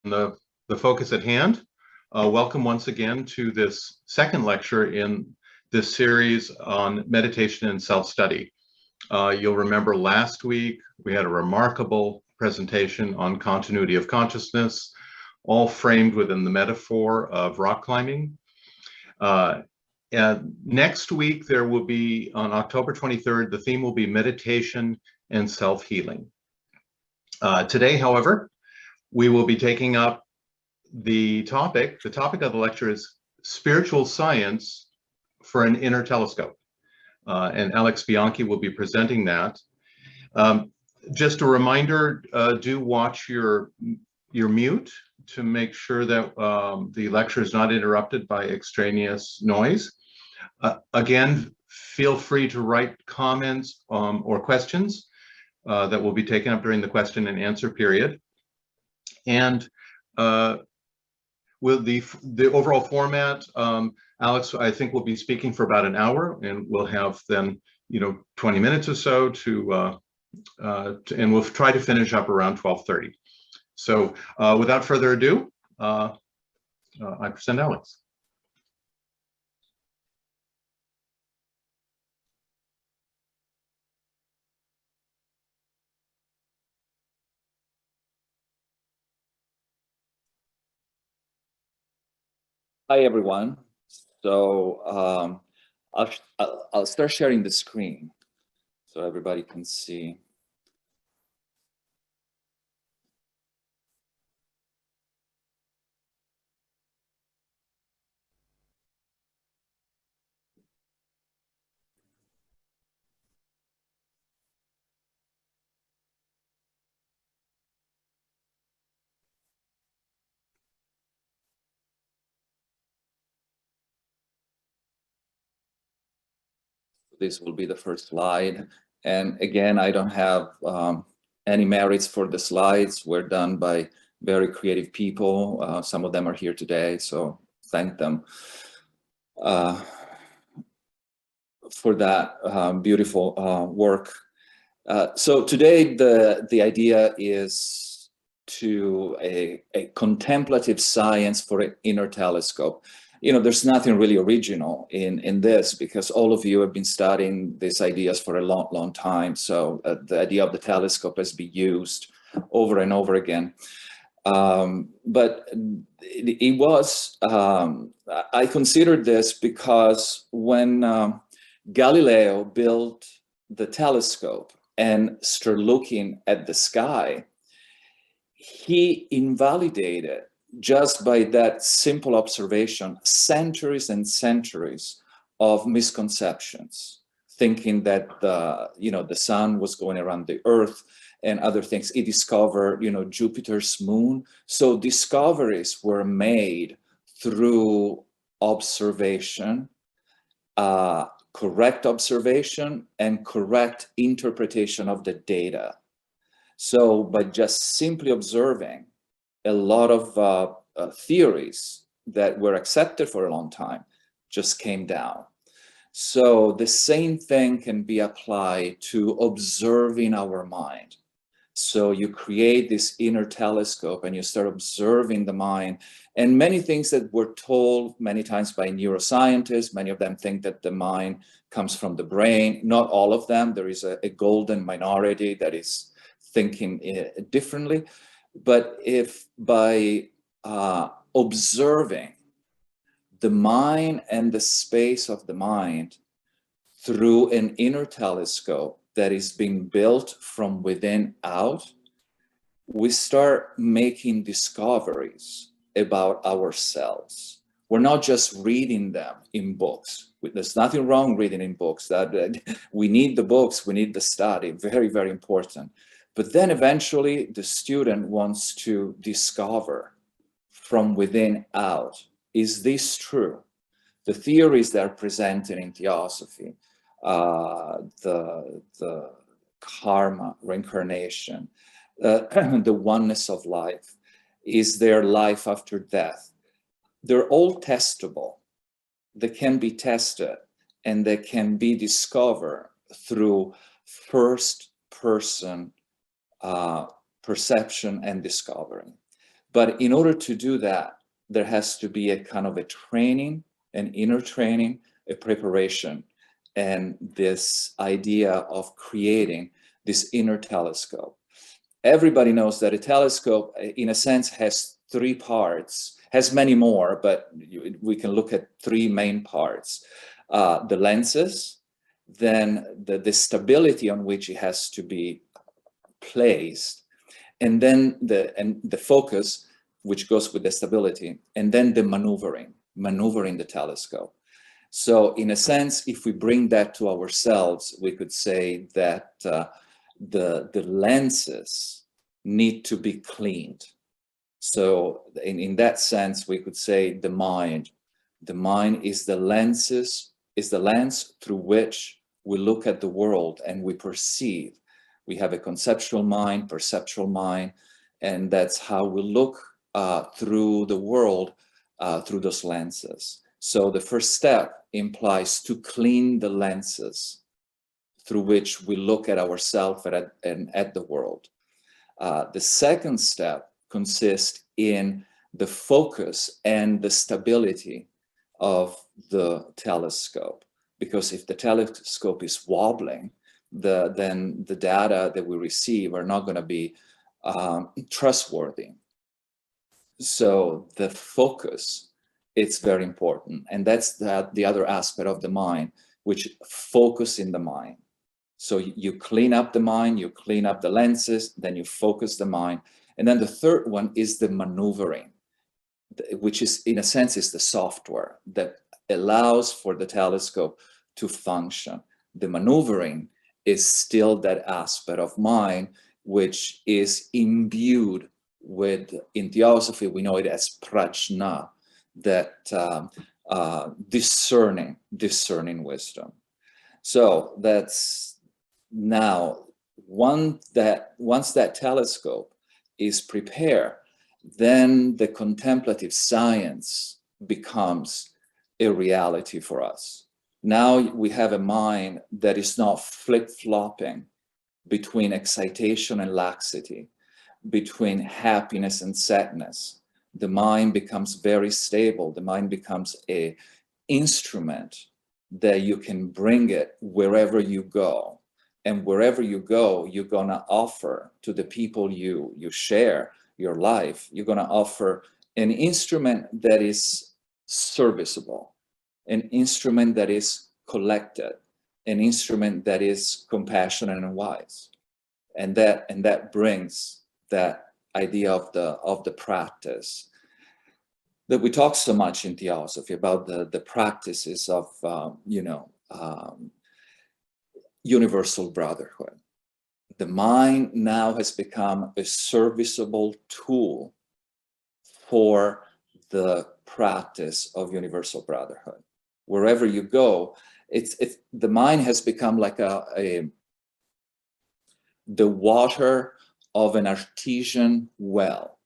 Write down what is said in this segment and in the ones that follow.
the focus at hand. Welcome once again to this second lecture in this series on meditation and self-study. You'll remember last week we had a remarkable presentation on continuity of consciousness, all framed within the metaphor of rock climbing. And next week there will be, on October 23rd, the theme will be meditation and self-healing. Today, however, we will be taking up the topic of the lecture is spiritual science for an inner telescope. And Alex Bianchi will be presenting that. Just a reminder, do watch your mute to make sure that the lecture is not interrupted by extraneous noise. Again, feel free to write comments or questions that will be taken up during the question and answer period. And with the overall format, Alex, I think, will be speaking for about an hour, and we'll have then 20 minutes or so and we'll try to finish up around 12:30. So without further ado, I present Alex. Hi, everyone. So I'll start sharing the screen so everybody can see. This will be the first slide. And again, I don't have any merits for the slides. We're done by very creative people. Some of them are here today, so thank them for that beautiful work. So today, the idea is to a contemplative science for an inner telescope. There's nothing really original in this, because all of you have been studying these ideas for a long time. So the idea of the telescope has been used over and over again. But it was, I considered this because when Galileo built the telescope and started looking at the sky, he invalidated, just by that simple observation, centuries and centuries of misconceptions, thinking that the sun was going around the earth and other things. He discovered Jupiter's moon. So discoveries were made through observation, correct observation, and correct interpretation of the data. So by just simply observing, a lot of theories that were accepted for a long time just came down. So the same thing can be applied to observing our mind. So you create this inner telescope and you start observing the mind. And many things that were told many times by neuroscientists, many of them think that the mind comes from the brain. Not all of them. There is a golden minority that is thinking differently. But if by observing the mind and the space of the mind through an inner telescope that is being built from within out, we start making discoveries about ourselves. We're not just reading them in books. There's nothing wrong reading in books. That we need the books, we need the study, very, very important. But then eventually the student wants to discover from within out, is this true? The theories that are presented in Theosophy, the karma, reincarnation, the oneness of life, is there life after death? They're all testable. They can be tested and they can be discovered through first person perception and discovery. But in order to do that, there has to be a kind of a training, an inner training, a preparation, and this idea of creating this inner telescope. Everybody knows that a telescope, in a sense, has three parts, has many more, but we can look at three main parts. The lenses, then the stability on which it has to be placed, and then the focus, which goes with the stability, and then the maneuvering the telescope. So in a sense, if we bring that to ourselves, we could say that the lenses need to be cleaned. So in that sense, we could say the mind is the lens through which we look at the world and we perceive. We have a conceptual mind, perceptual mind, and that's how we look through the world through those lenses. So the first step implies to clean the lenses through which we look at ourselves and at the world. The second step consists in the focus and the stability of the telescope, because if the telescope is wobbling, then the data that we receive are not going to be trustworthy. So the focus, it's very important, and that's the other aspect of the mind, which focus in the mind. So you clean up the mind, you clean up the lenses, then you focus the mind. And then the third one is the maneuvering, which is, in a sense, is the software that allows for the telescope to function. The maneuvering is still that aspect of mind which is imbued with, in Theosophy, we know it as prajna, that discerning wisdom. So that's now, once that telescope is prepared, then the contemplative science becomes a reality for us. Now we have a mind that is not flip-flopping between excitation and laxity, between happiness and sadness. The mind becomes very stable. The mind becomes an instrument that you can bring it wherever you go. And wherever you go, you're gonna offer to the people you share your life, you're gonna offer an instrument that is serviceable, an instrument that is collected, an instrument that is compassionate and wise. And that brings that idea of the practice that we talk so much in Theosophy about, the practices of universal brotherhood. The mind now has become a serviceable tool for the practice of universal brotherhood. Wherever you go, the mind has become like the water of an artesian well.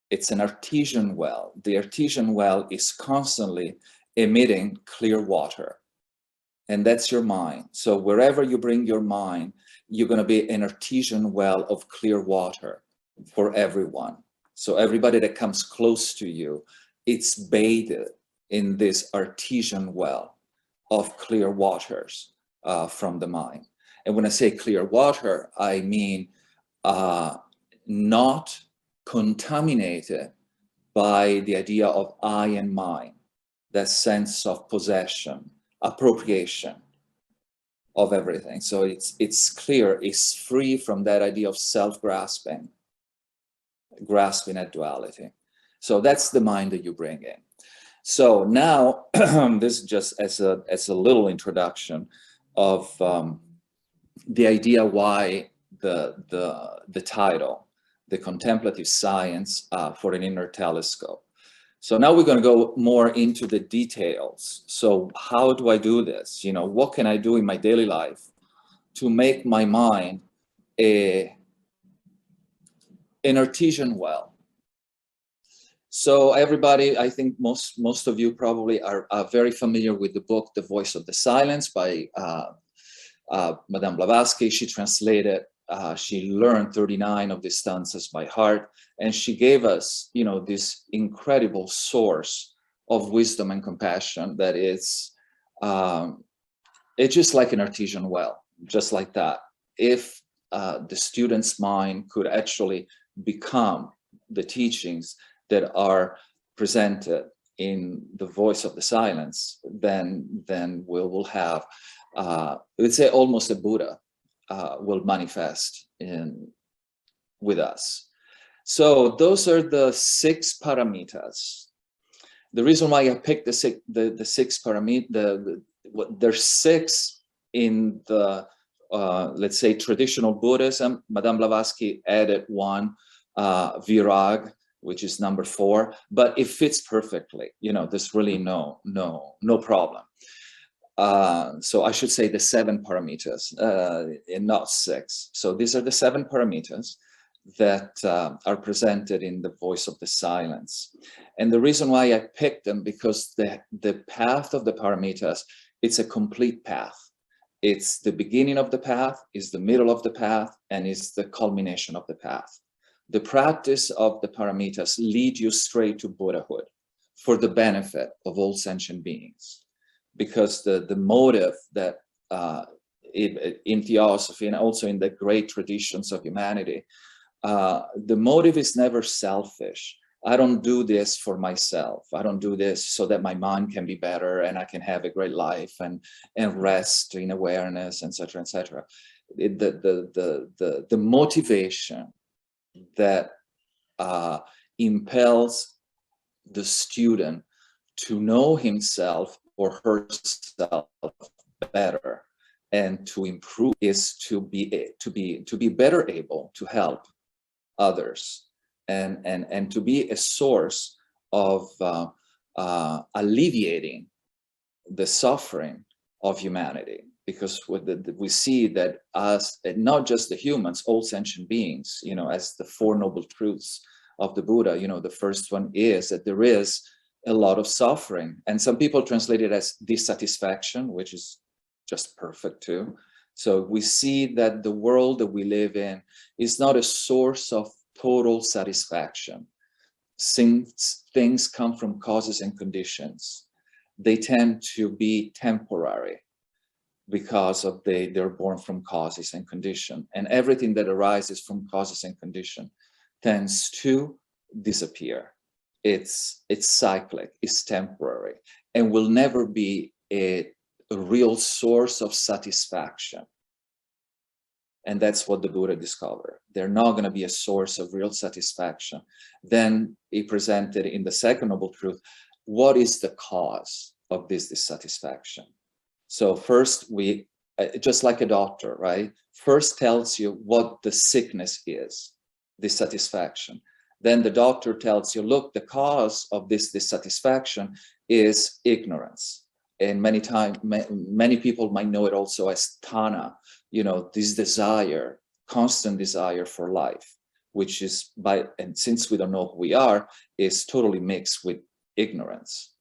It's an artesian well. The artesian well is constantly emitting clear water. And that's your mind. So wherever you bring your mind, you're going to be an artesian well of clear water for everyone. So everybody that comes close to you, it's bathed in this artesian well of clear waters from the mind. And when I say clear water, I mean not contaminated by the idea of I and mine, that sense of possession, appropriation of everything. So it's clear, it's free from that idea of self-grasping, grasping at duality. So that's the mind that you bring in. So now, this is just as a little introduction of the idea why the title, the contemplative science for an inner telescope. So now we're going to go more into the details. So how do I do this? What can I do in my daily life to make my mind an artesian well? So everybody, I think most of you probably are very familiar with the book, The Voice of the Silence by Madame Blavatsky. She translated she learned 39 of the stanzas by heart, and she gave us, this incredible source of wisdom and compassion that is, it's just like an artesian well, just like that. If the student's mind could actually become the teachings that are presented in the voice of the silence, then we will have, let's say, almost a Buddha will manifest with us. So those are the 6 paramitas. The reason why I picked the 6 paramitas, there's 6 in the let's say traditional Buddhism. Madame Blavatsky added 1, virag, which is number 4, but it fits perfectly. There's really no problem. So I should say the 7 paramitas, and not 6. So these are the 7 paramitas that are presented in the voice of the silence. And the reason why I picked them, because the path of the paramitas, it's a complete path. It's the beginning of the path, is the middle of the path, and is the culmination of the path. The practice of the paramitas lead you straight to Buddhahood for the benefit of all sentient beings. Because the motive that in Theosophy and also in the great traditions of humanity, the motive is never selfish. I don't do this for myself. I don't do this so that my mind can be better and I can have a great life and rest in awareness, etc., etc. The motivation that impels the student to know himself or herself better and to improve is to be better able to help others and to be a source of alleviating the suffering of humanity, because we see that us, not just the humans, all sentient beings, as the 4 noble truths of the Buddha, the first one is that there is a lot of suffering, and some people translate it as dissatisfaction, which is just perfect too. So we see that the world that we live in is not a source of total satisfaction. Since things come from causes and conditions, they tend to be temporary because of they're born from causes and condition, and everything that arises from causes and condition tends to disappear. It's cyclic, it's temporary, and will never be a real source of satisfaction. And that's what the Buddha discovered. They're not going to be a source of real satisfaction. Then he presented in the second noble truth, what is the cause of this dissatisfaction? So first we, just like a doctor, right? First tells you what the sickness is, dissatisfaction. Then the doctor tells you, look, the cause of this dissatisfaction is ignorance. And many people might know it also as Tana, this desire, constant desire for life, which is and since we don't know who we are, is totally mixed with ignorance.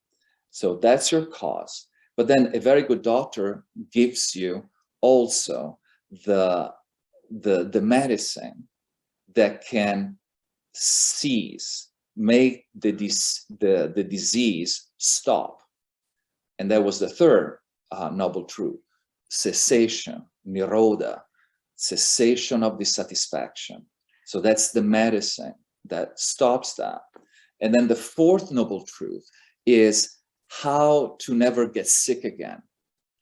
So that's your cause. But then a very good doctor gives you also the medicine that can make the disease stop. And that was the third noble truth, cessation, nirodha, cessation of dissatisfaction. So that's the medicine that stops that. And then the fourth noble truth is how to never get sick again,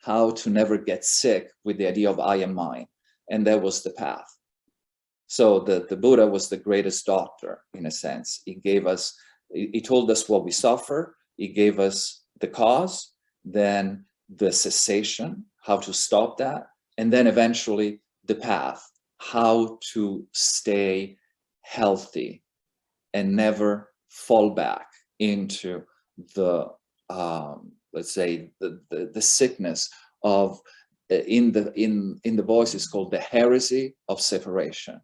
how to never get sick with the idea of I am mine. And that was the path. So the Buddha was the greatest doctor, in a sense. He told us what we suffer, he gave us the cause, then the cessation, how to stop that, and then eventually the path, how to stay healthy and never fall back into the let's say the sickness of in the voice is called the heresy of separation.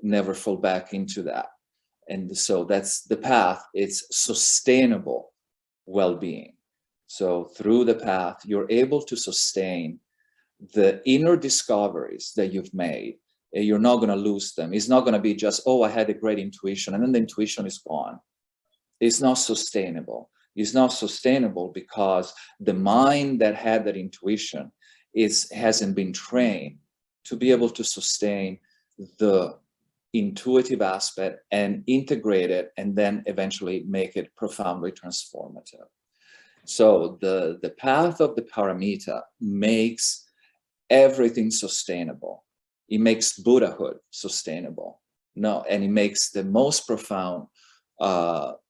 Never fall back into that. And so that's the path. It's sustainable well-being. So through the path, you're able to sustain the inner discoveries that you've made You're not going to lose them. It's not going to be just, oh, I had a great intuition, and then the intuition is gone. It's not sustainable. It's not sustainable because the mind that had that intuition hasn't been trained to be able to sustain the intuitive aspect and integrate it, and then eventually make it profoundly transformative. So the path of the paramita makes everything sustainable. It makes Buddhahood sustainable. No, and it makes the most profound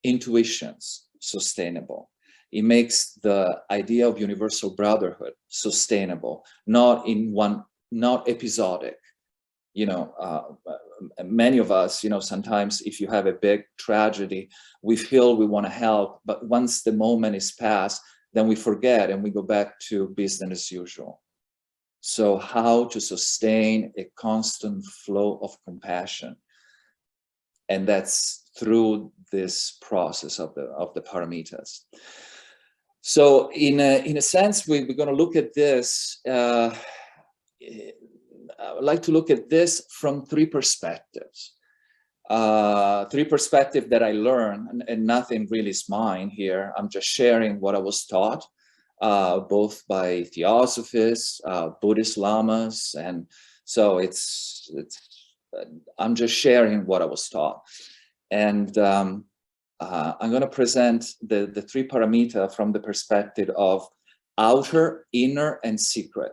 intuitions sustainable. It makes the idea of universal brotherhood sustainable, not episodic. You know, many of us, you know, sometimes if you have a big tragedy, we feel we want to help, but once the moment is past, then we forget and we go back to business as usual. So how to sustain a constant flow of compassion? And that's through this process of the paramitas. So in a sense, we're going to look at this. I would like to look at this from three perspectives. Three perspectives that I learned, and nothing really is mine here. I'm just sharing what I was taught, both by theosophists, Buddhist lamas, and so I'm just sharing what I was taught. And I'm going to present the three paramita from the perspective of outer, inner, and secret.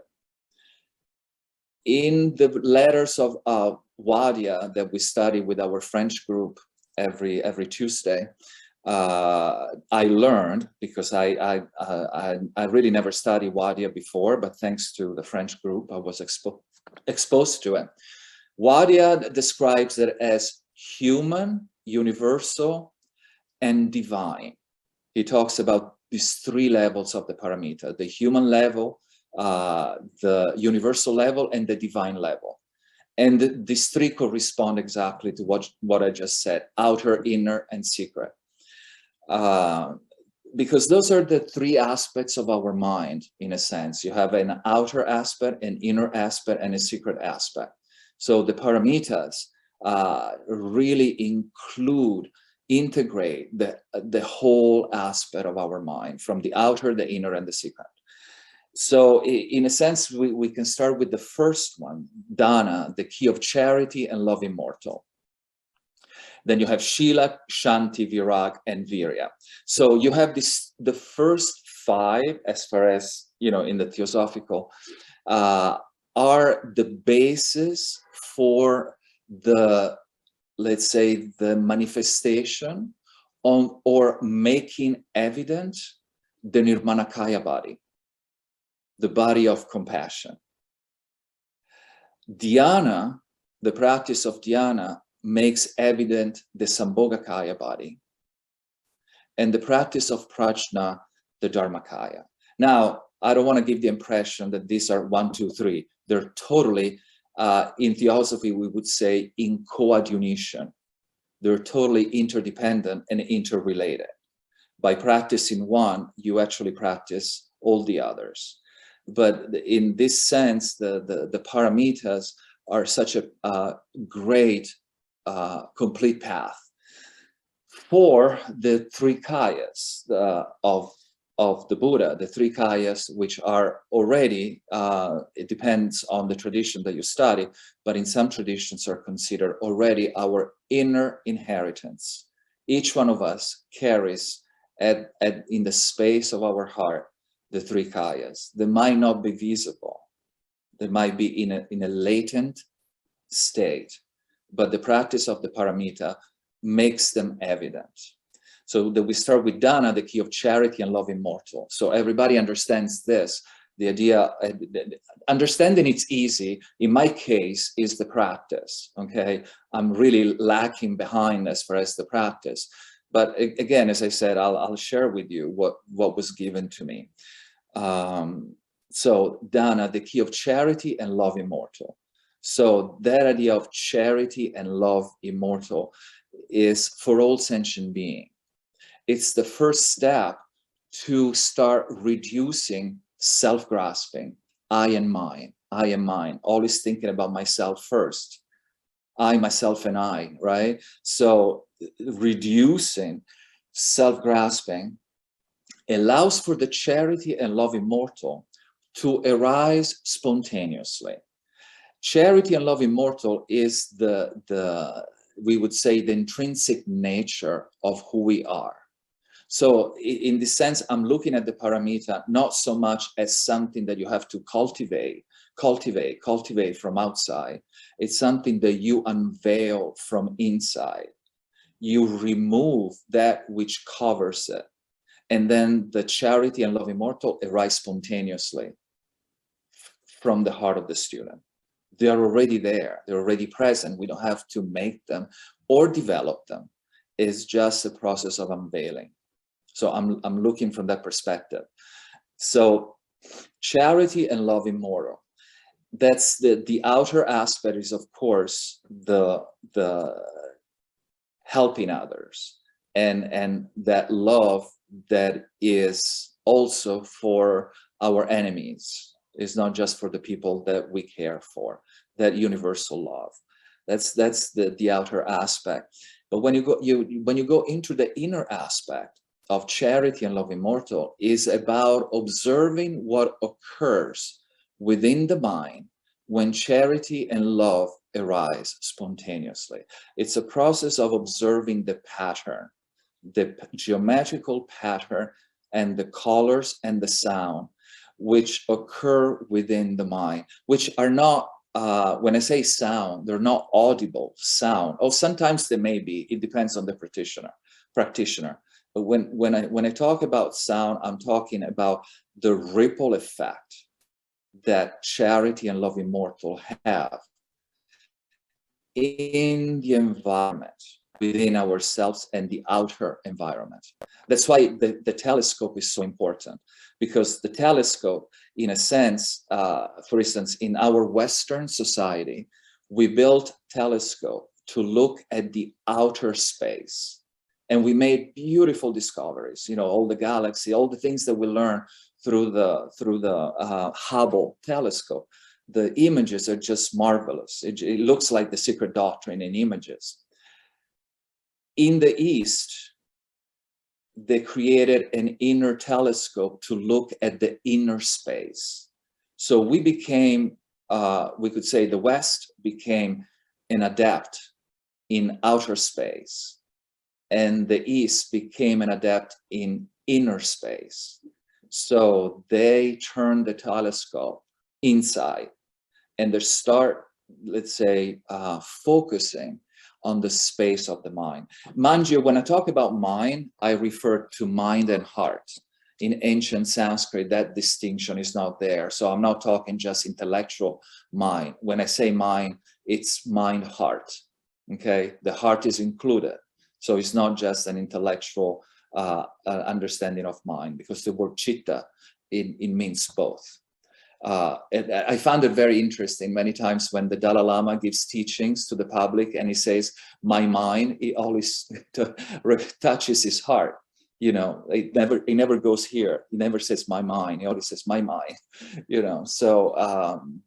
In the letters of Wadia that we study with our French group every Tuesday, I learned, because I really never studied Wadia before, but thanks to the French group, I was exposed to it. Wadia describes it as human, universal, and divine. He talks about these three levels of the paramita: the human level, the universal level, and the divine level. And these three correspond exactly to what I just said: outer, inner, and secret. Because those are the three aspects of our mind, in a sense. You have an outer aspect, an inner aspect, and a secret aspect. So the paramitas really integrate the whole aspect of our mind, from the outer, the inner, and the secret. So in a sense, we can start with the first one, Dana, the key of charity and love immortal. Then you have Shila, Shanti, Virag, and Virya. So you have the first five, as far as, you know, in the Theosophical, are the basis for the, let's say, the manifestation on or making evident the Nirmanakaya body, the body of compassion. Dhyana, the practice of dhyana, makes evident the Sambhogakaya body, and the practice of prajna, the Dharmakaya. Now, I don't want to give the impression that these are 1, 2, 3. They're totally, in Theosophy, we would say in coadunition. They're totally interdependent and interrelated. By practicing one, you actually practice all the others. But in this sense, the paramitas are such a great complete path for the three kayas of the Buddha, the three kayas, which are already, it depends on the tradition that you study, but in some traditions are considered already our inner inheritance. Each one of us carries in the space of our heart the three kayas. They might not be visible. They might be in a latent state, but the practice of the paramita makes them evident. So that we start with Dana, the key of charity and love immortal. So everybody understands this. The idea, understanding it's easy. In my case, is the practice. Okay, I'm really lacking behind as far as the practice. But again, as I said, I'll share with you what was given to me. So Dana, the key of charity and love immortal. So that idea of charity and love immortal is for all sentient beings. It's the first step to start reducing self-grasping, I and mine, I and mine, always thinking about myself first. I, myself, and I, right? So reducing self-grasping allows for the charity and love immortal to arise spontaneously. Charity and love immortal is we would say, the intrinsic nature of who we are. So in this sense, I'm looking at the paramita not so much as something that you have to cultivate from outside. It's something that you unveil from inside. You remove that which covers it. And then the charity and love immortal arise spontaneously from the heart of the student. They are already there. They're already present. We don't have to make them or develop them. It's just a process of unveiling. So I'm looking from that perspective. So charity and love immortal. That's the outer aspect is, of course, the helping others, and that love that is also for our enemies. It's not just for the people that we care for. That universal love. That's the outer aspect. But when you go into the inner aspect of charity and love immortal, is about observing what occurs within the mind when charity and love arise spontaneously. It's a process of observing the pattern, the geometrical pattern, and the colors and the sound which occur within the mind, which are not, when I say sound, they're not audible sound. Oh, sometimes they may be. It depends on the practitioner. But when I talk about sound, I'm talking about the ripple effect that charity and love immortal have in the environment, within ourselves and the outer environment. That's why the telescope is so important, because the telescope, in a sense, for instance, in our Western society, we built telescope to look at the outer space. And we made beautiful discoveries, you know, all the galaxy, all the things that we learn through the Hubble telescope. The images are just marvelous. It looks like the secret doctrine in images. In the East, they created an inner telescope to look at the inner space. So we became, we could say the West became an adept in outer space, and the East became an adept in inner space. So they turned the telescope inside, and they start, let's say, focusing on the space of the mind. Mind you, when I talk about mind, I refer to mind and heart. In ancient Sanskrit, that distinction is not there. So I'm not talking just intellectual mind. When I say mind, it's mind, heart, okay? The heart is included. So it's not just an intellectual understanding of mind, because the word chitta, it means both. And I found it very interesting many times when the Dalai Lama gives teachings to the public and he says, my mind, he always touches his heart. You know, it never goes here. He never says my mind. He always says my mind, you know. So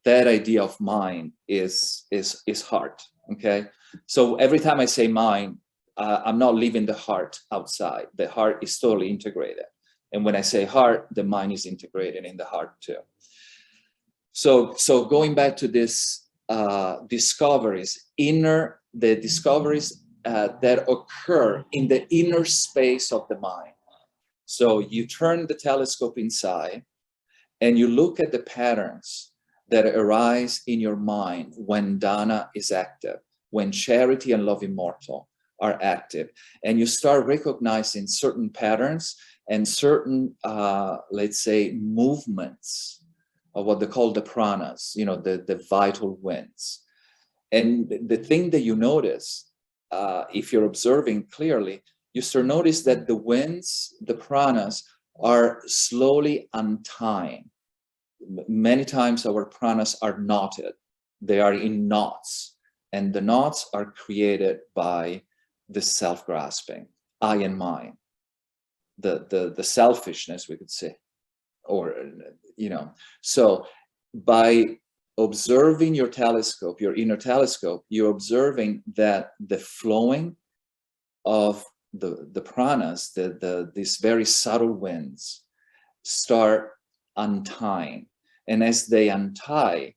that idea of mind is heart, okay? So every time I say mind, I'm not leaving the heart outside. The heart is totally integrated. And when I say heart, the mind is integrated in the heart too. So going back to this discoveries, the discoveries that occur in the inner space of the mind. So you turn the telescope inside and you look at the patterns that arise in your mind when dana is active, when charity and love immortal are active, and you start recognizing certain patterns and certain, let's say, movements of what they call the pranas, you know, the vital winds. And the thing that you notice, if you're observing clearly, you start notice that the winds, the pranas, are slowly untying. Many times our pranas are knotted. They are in knots. And the knots are created by the self-grasping, I and mine, the selfishness, we could say, or, you know. So by observing your telescope, your inner telescope, you're observing that the flowing of the pranas, these very subtle winds, start untying. And as they untie,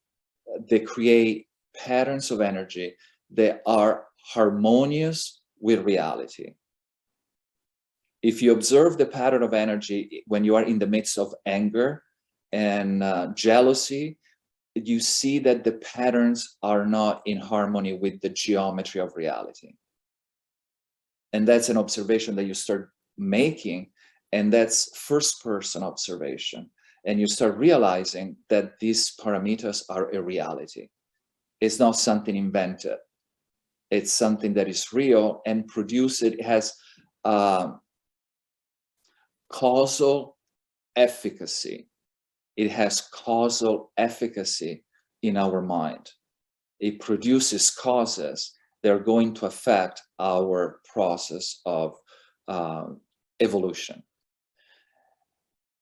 they create patterns of energy that are harmonious with reality. If you observe the pattern of energy when you are in the midst of anger and jealousy, you see that the patterns are not in harmony with the geometry of reality. And that's an observation that you start making, and that's first-person observation. And you start realizing that these paramitas are a reality. It's not something invented. It's something that is real and produced. It has causal efficacy. It has causal efficacy in our mind. It produces causes that are going to affect our process of evolution.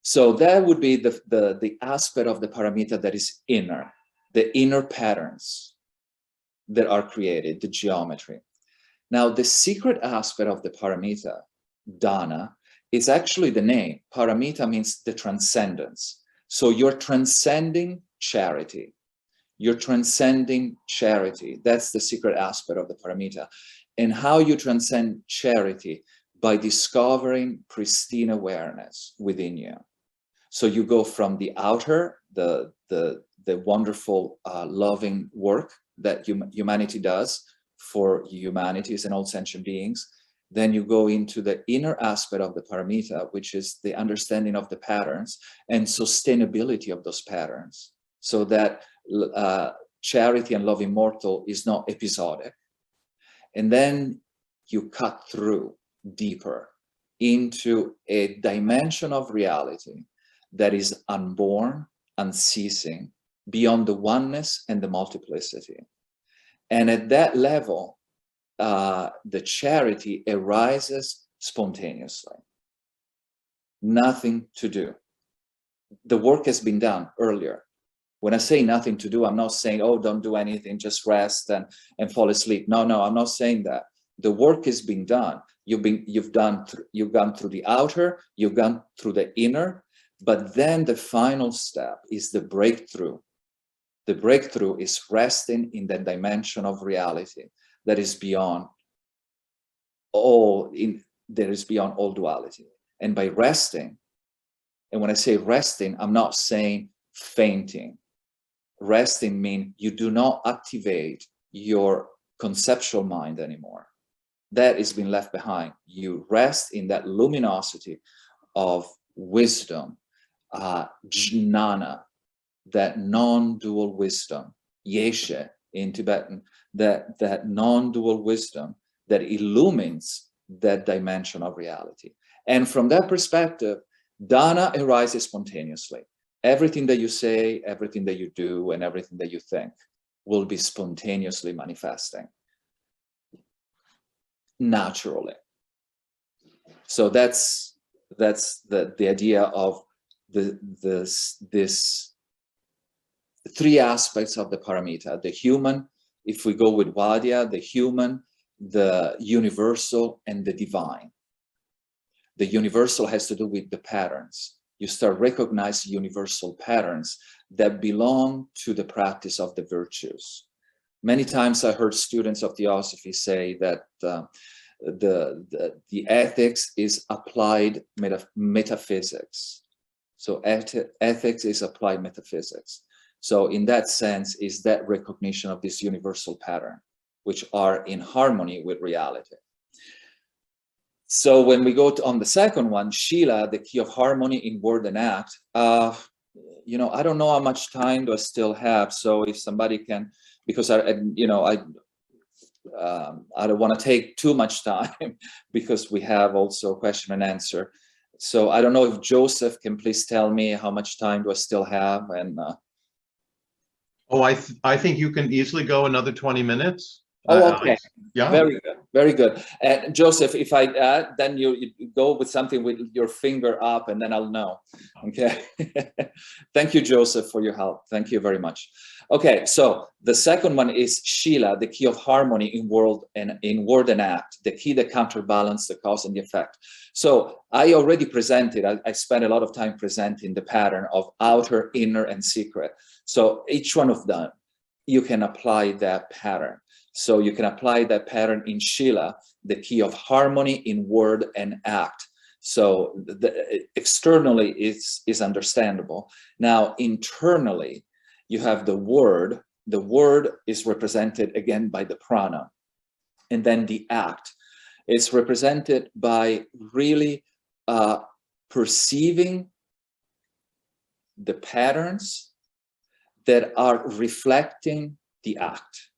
So that would be the aspect of the paramita that is inner, the inner patterns that are created, the geometry. Now, the secret aspect of the paramita, dana, is actually the name. Paramita means the transcendence. So you're transcending charity. You're transcending charity. That's the secret aspect of the paramita. And how you transcend charity? By discovering pristine awareness within you. So you go from the outer, the wonderful loving work that humanity does for humanities and all sentient beings. Then you go into the inner aspect of the paramita, which is the understanding of the patterns and sustainability of those patterns, so that charity and love immortal is not episodic. And then you cut through deeper into a dimension of reality that is unborn, unceasing, beyond the oneness and the multiplicity. And at that level, the charity arises spontaneously. Nothing to do. The work has been done earlier. When I say nothing to do, I'm not saying, oh, don't do anything, just rest and fall asleep. No, I'm not saying that. The work has been done. You've gone through the outer, you've gone through the inner, but then the final step is the breakthrough. The breakthrough is resting in that dimension of reality that is beyond all duality. And by resting, and when I say resting, I'm not saying fainting. Resting means you do not activate your conceptual mind anymore. That is being left behind. You rest in that luminosity of wisdom, jnana, that non-dual wisdom, yeshe in Tibetan, that non-dual wisdom that illumines that dimension of reality. And from that perspective, dana arises spontaneously. Everything that you say, everything that you do, and everything that you think will be spontaneously manifesting naturally. So that's the idea of this three aspects of the paramita: the human, if we go with Vadya, the human, the universal, and the divine. The universal has to do with the patterns. You start recognizing universal patterns that belong to the practice of the virtues. Many times I heard students of Theosophy say that the ethics is applied metaphysics. So ethics is applied metaphysics. So in that sense, is that recognition of this universal pattern, which are in harmony with reality. So when we go on the second one, Shila, the key of harmony in word and act, I don't know how much time do I still have. So if somebody can, because I don't want to take too much time because we have also question and answer. So I don't know if Joseph can please tell me how much time do I still have. And I think you can easily go another 20 minutes. Oh, okay. Yeah. Very good. Very good. And Joseph, if I add, then you go with something with your finger up, and then I'll know. Okay. Thank you, Joseph, for your help. Thank you very much. Okay, so the second one is Shila, the key of harmony in word and act, the key that counterbalance the cause and the effect. So I already presented, I spent a lot of time presenting the pattern of outer, inner, and secret. So each one of them, you can apply that pattern. So you can apply that pattern in Shila, the key of harmony in word and act. So externally is understandable. Now internally, you have the word. The word is represented again by the prana. And then the act is represented by really perceiving the patterns that are reflecting the act.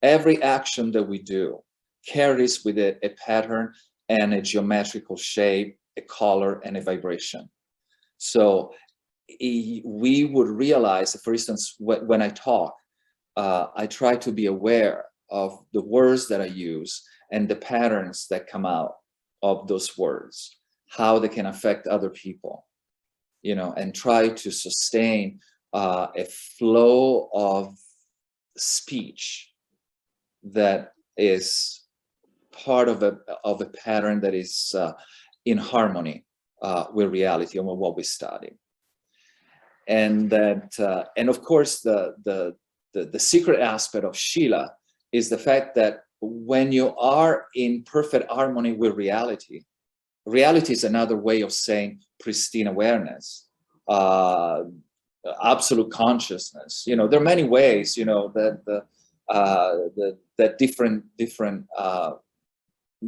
Every action that we do carries with it a pattern and a geometrical shape, a color, and a vibration. So we would realize, for instance, when I talk, I try to be aware of the words that I use and the patterns that come out of those words, how they can affect other people, you know, and try to sustain a flow of speech that is part of a pattern that is in harmony with reality and with what we study. And that, and of course, the secret aspect of Shila is the fact that when you are in perfect harmony with reality, reality is another way of saying pristine awareness, absolute consciousness. You know, there are many ways, you know, that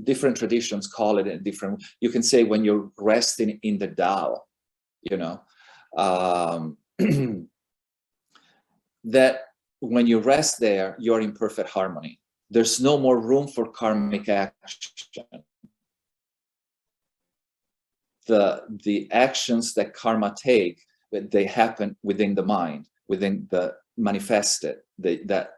different traditions call it in different. You can say when you're resting in the Tao, you know, that when you rest there, you're in perfect harmony. There's no more room for karmic action. The actions that karma take, they happen within the mind, within the manifested, that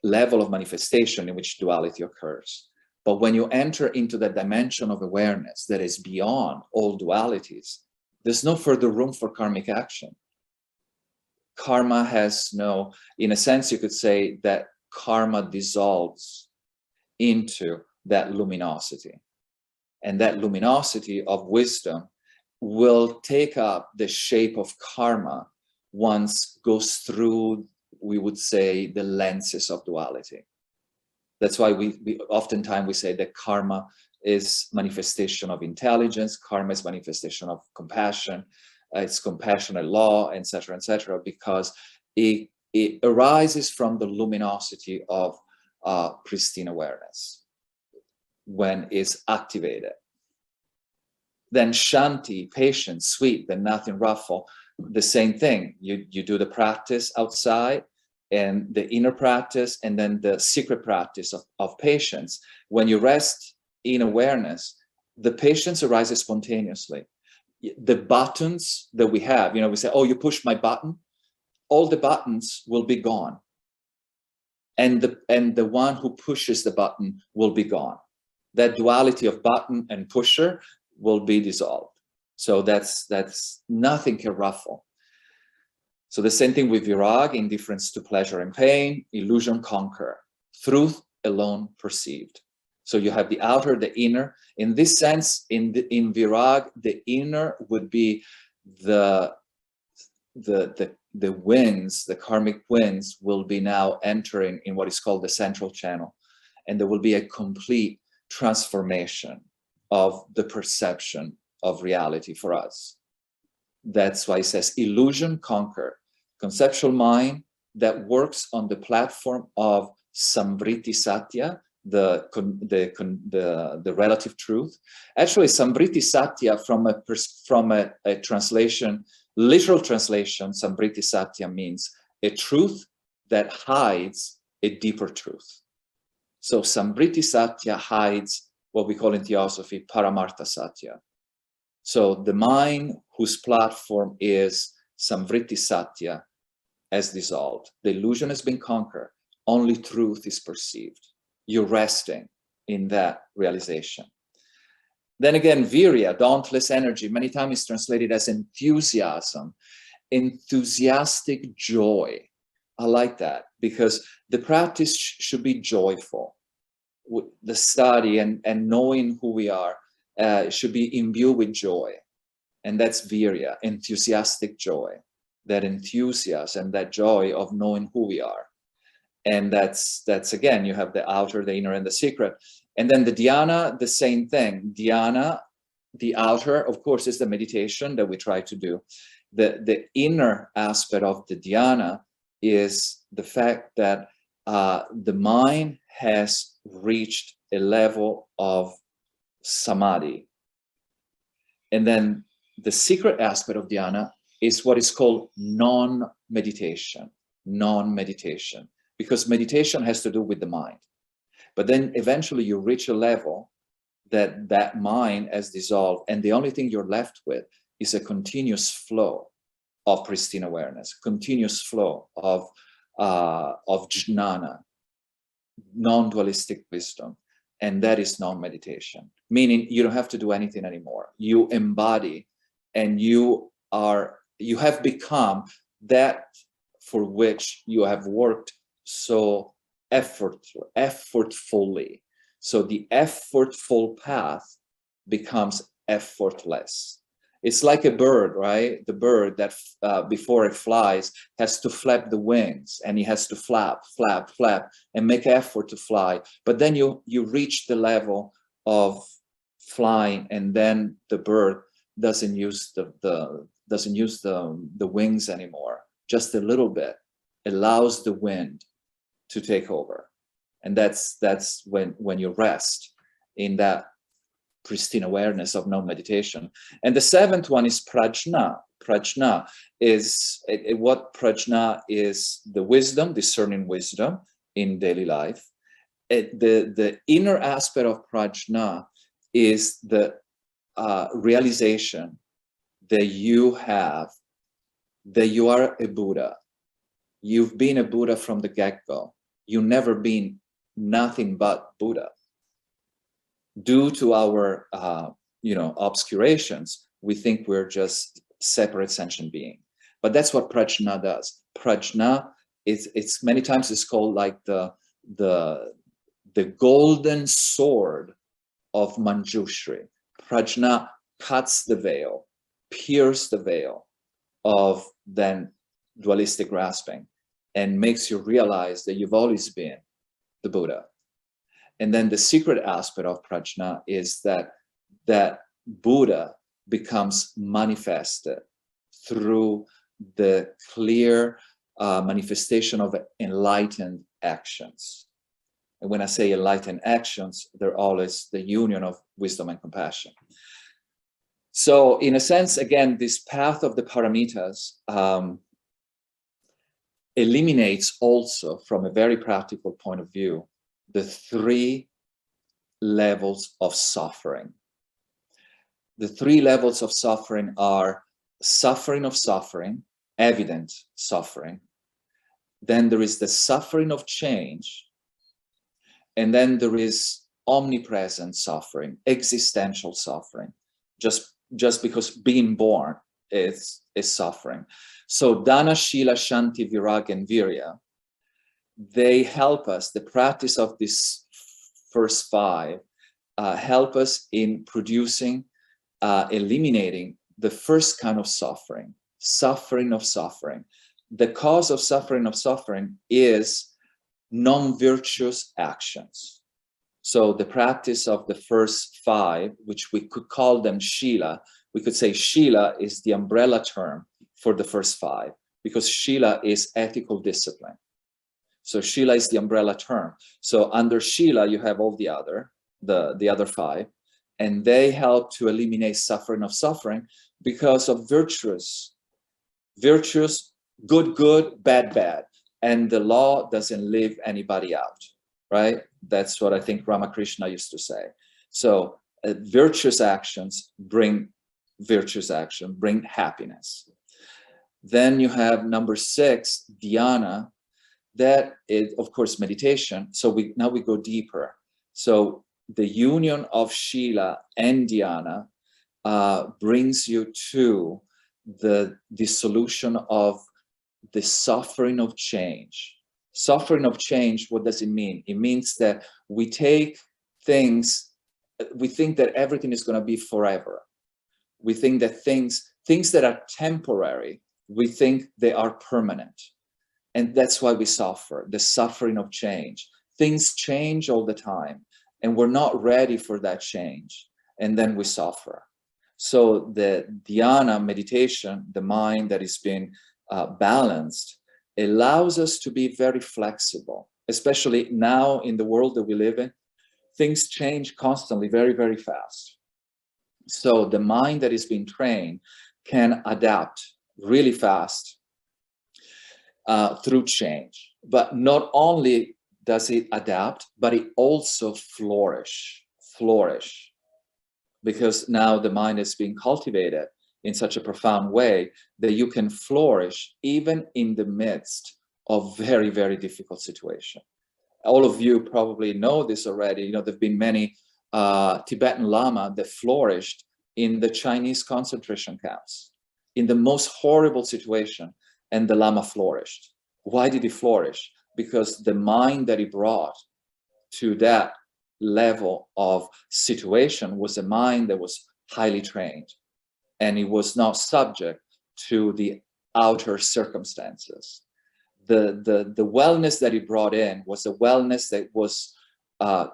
level of manifestation in which duality occurs. But when you enter into the dimension of awareness that is beyond all dualities, there's no further room for karmic action. Karma has no, in a sense, you could say that karma dissolves into that luminosity. And that luminosity of wisdom will take up the shape of karma once goes through, we would say, the lenses of duality. That's why we oftentimes we say that karma is manifestation of intelligence, karma is manifestation of compassion, it's compassionate law, etc., because it arises from the luminosity of pristine awareness when it's activated. Then shanti, patience, sweet, then nothing ruffle, the same thing. You do the practice outside and the inner practice, and then the secret practice of patience. When you rest in awareness, the patience arises spontaneously. The buttons that we have, you know, we say, oh, you push my button, all the buttons will be gone. And the one who pushes the button will be gone. That duality of button and pusher will be dissolved. So that's nothing can ruffle. So the same thing with virag, indifference to pleasure and pain, illusion conquer, truth alone perceived. So you have the outer, the inner. In this sense, in virag, the inner would be the winds, the karmic winds will be now entering in what is called the central channel. And there will be a complete transformation of the perception of reality for us. That's why it says illusion conquer, conceptual mind that works on the platform of samvriti satya, the relative truth. Actually, samvriti satya from a translation, literal translation, samvriti satya means a truth that hides a deeper truth. So samvriti satya hides what we call in Theosophy paramartha satya. So the mind whose platform is samvriti satya has dissolved. The illusion has been conquered. only truth is perceived. You're resting in that realization. Then again, virya, dauntless energy, many times is translated as enthusiasm, enthusiastic joy. I like that, because the practice should be joyful. The study and knowing who we are should be imbued with joy. And that's virya, enthusiastic joy. That enthusiasm, that joy of knowing who we are. And that's again, you have the outer, the inner, and the secret. And then the dhyana, the same thing. Dhyana, the outer, of course, is the meditation that we try to do. The inner aspect of the dhyana is the fact that the mind has reached a level of samadhi. And then the secret aspect of dhyana is what is called non-meditation, because meditation has to do with the mind. But then eventually you reach a level that mind has dissolved, and the only thing you're left with is a continuous flow of pristine awareness, continuous flow of jnana, non-dualistic wisdom. And that is non-meditation, meaning you don't have to do anything anymore. You embody, and you have become that for which you have worked so effortfully. So the effortful path becomes effortless. It's like a bird, right? The bird that before it flies has to flap the wings, and he has to flap, and make effort to fly. But then you reach the level of flying, and then the bird doesn't use the wings anymore. Just a little bit, allows the wind to take over. And that's when you rest in that pristine awareness of non-meditation. And the seventh one is prajna. Prajna is what prajna is: the wisdom, discerning wisdom in daily life. The inner aspect of prajna is the realization that you are a Buddha. You've been a Buddha from the get-go. You've never been nothing but Buddha. Due to our obscurations, we think we're just separate sentient being. But that's what prajna does. Prajna it's many times it's called like the golden sword of Manjushri. Prajna cuts the veil, pierces the veil of then dualistic grasping, and makes you realize that you've always been the Buddha. And then the secret aspect of prajna is that Buddha becomes manifested through the clear manifestation of enlightened actions. And when I say enlightened actions, they're always the union of wisdom and compassion. So in a sense, again, this path of the paramitas eliminates also, from a very practical point of view, the three levels of suffering. The three levels of suffering are suffering of suffering, evident suffering. Then there is the suffering of change. And then there is omnipresent suffering, existential suffering, just because being born is suffering. So Dana, Shila, Shanti, Virag, and Virya, they help us. The practice of these first five help us in producing, eliminating the first kind of suffering, suffering of suffering. The cause of suffering is non-virtuous actions. So the practice of the first five, which we could call them Shila, we could say Shila is the umbrella term for the first five, because Shila is ethical discipline. So Shila is the umbrella term. So under Shila, you have all the other five, and they help to eliminate suffering of suffering because of virtuous, good, bad. And the law doesn't leave anybody out, right? That's what I think Ramakrishna used to say. So virtuous actions bring happiness. Then you have number 6, dhyana. That is, of course, meditation. So now we go deeper. So the union of Shila and Dhyana brings you to the dissolution of the suffering of change. Suffering of change, what does it mean? It means that we take things, we think that everything is going to be forever. We think that things that are temporary, we think they are permanent. And that's why we suffer, the suffering of change. Things change all the time, and we're not ready for that change. And then we suffer. So the dhyana meditation, the mind that is being balanced, allows us to be very flexible, especially now in the world that we live in. Things change constantly, very, very fast. So the mind that is being trained can adapt really fast through change. But not only does it adapt, but it also flourish, because now the mind is being cultivated in such a profound way that you can flourish even in the midst of very, very difficult situation. All of you probably know this already. You know, there have been many Tibetan Lama that flourished in the Chinese concentration camps, in the most horrible situation, and the Lama flourished. Why did he flourish? Because the mind that he brought to that level of situation was a mind that was highly trained, and it was not subject to the outer circumstances. The wellness that he brought in was a wellness that was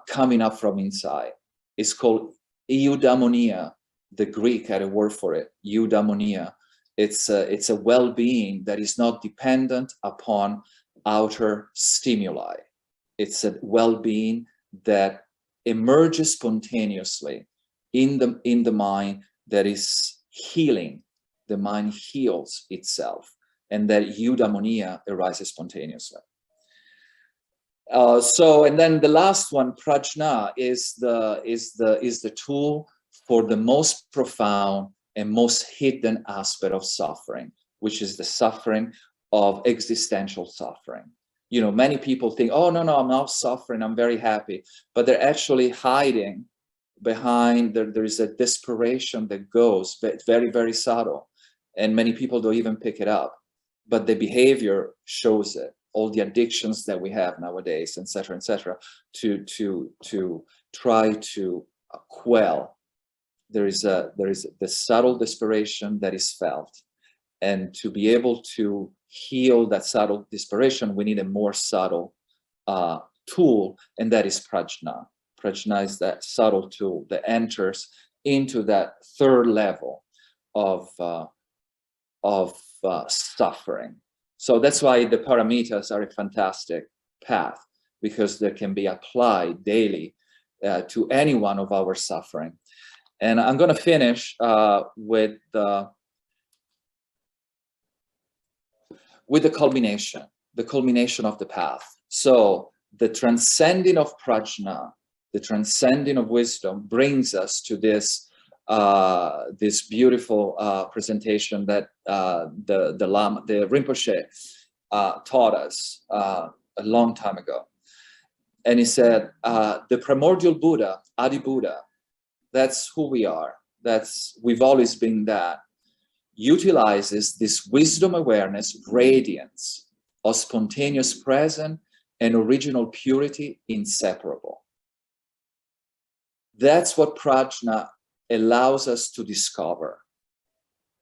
coming up from inside. It's called Eudaimonia. The Greek had a word for it, Eudaimonia. It's a well-being that is not dependent upon outer stimuli. It's a well-being that emerges spontaneously in the mind, that is healing. The mind heals itself, and that eudaimonia arises spontaneously. And then the last one, prajna, is the tool for the most profound and most hidden aspect of suffering, which is the suffering of existential suffering. You know, many people think, oh, no, I'm not suffering, I'm very happy. But they're actually hiding behind, there is a desperation that goes, but very, very subtle. And many people don't even pick it up. But the behavior shows it. All the addictions that we have nowadays, et cetera, to try to quell. There is the subtle desperation that is felt. And to be able to heal that subtle desperation, we need a more subtle tool, and that is prajna. Prajna is that subtle tool that enters into that third level of suffering. So that's why the paramitas are a fantastic path, because they can be applied daily to any one of our suffering. And I'm going to finish with the culmination of the path. So the transcending of prajna, the transcending of wisdom, brings us to this this beautiful presentation that the Rinpoche taught us a long time ago. And he said, the primordial Buddha, Adi Buddha, that's who we are. We've always been that. Utilizes this wisdom awareness radiance of spontaneous presence and original purity inseparable. That's what prajna allows us to discover.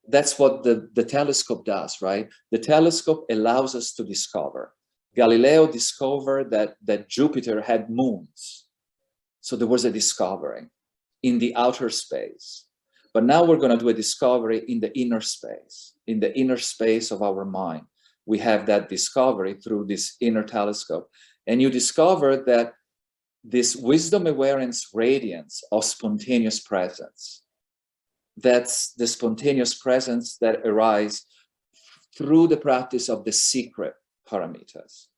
That's what the telescope does, right? The telescope allows us to discover. Galileo discovered that Jupiter had moons. So there was a discovery in the outer space. But now we're going to do a discovery in the inner space of our mind. We have that discovery through this inner telescope. And you discover that this wisdom awareness radiance of spontaneous presence, that's the spontaneous presence that arises through the practice of the secret paramitas.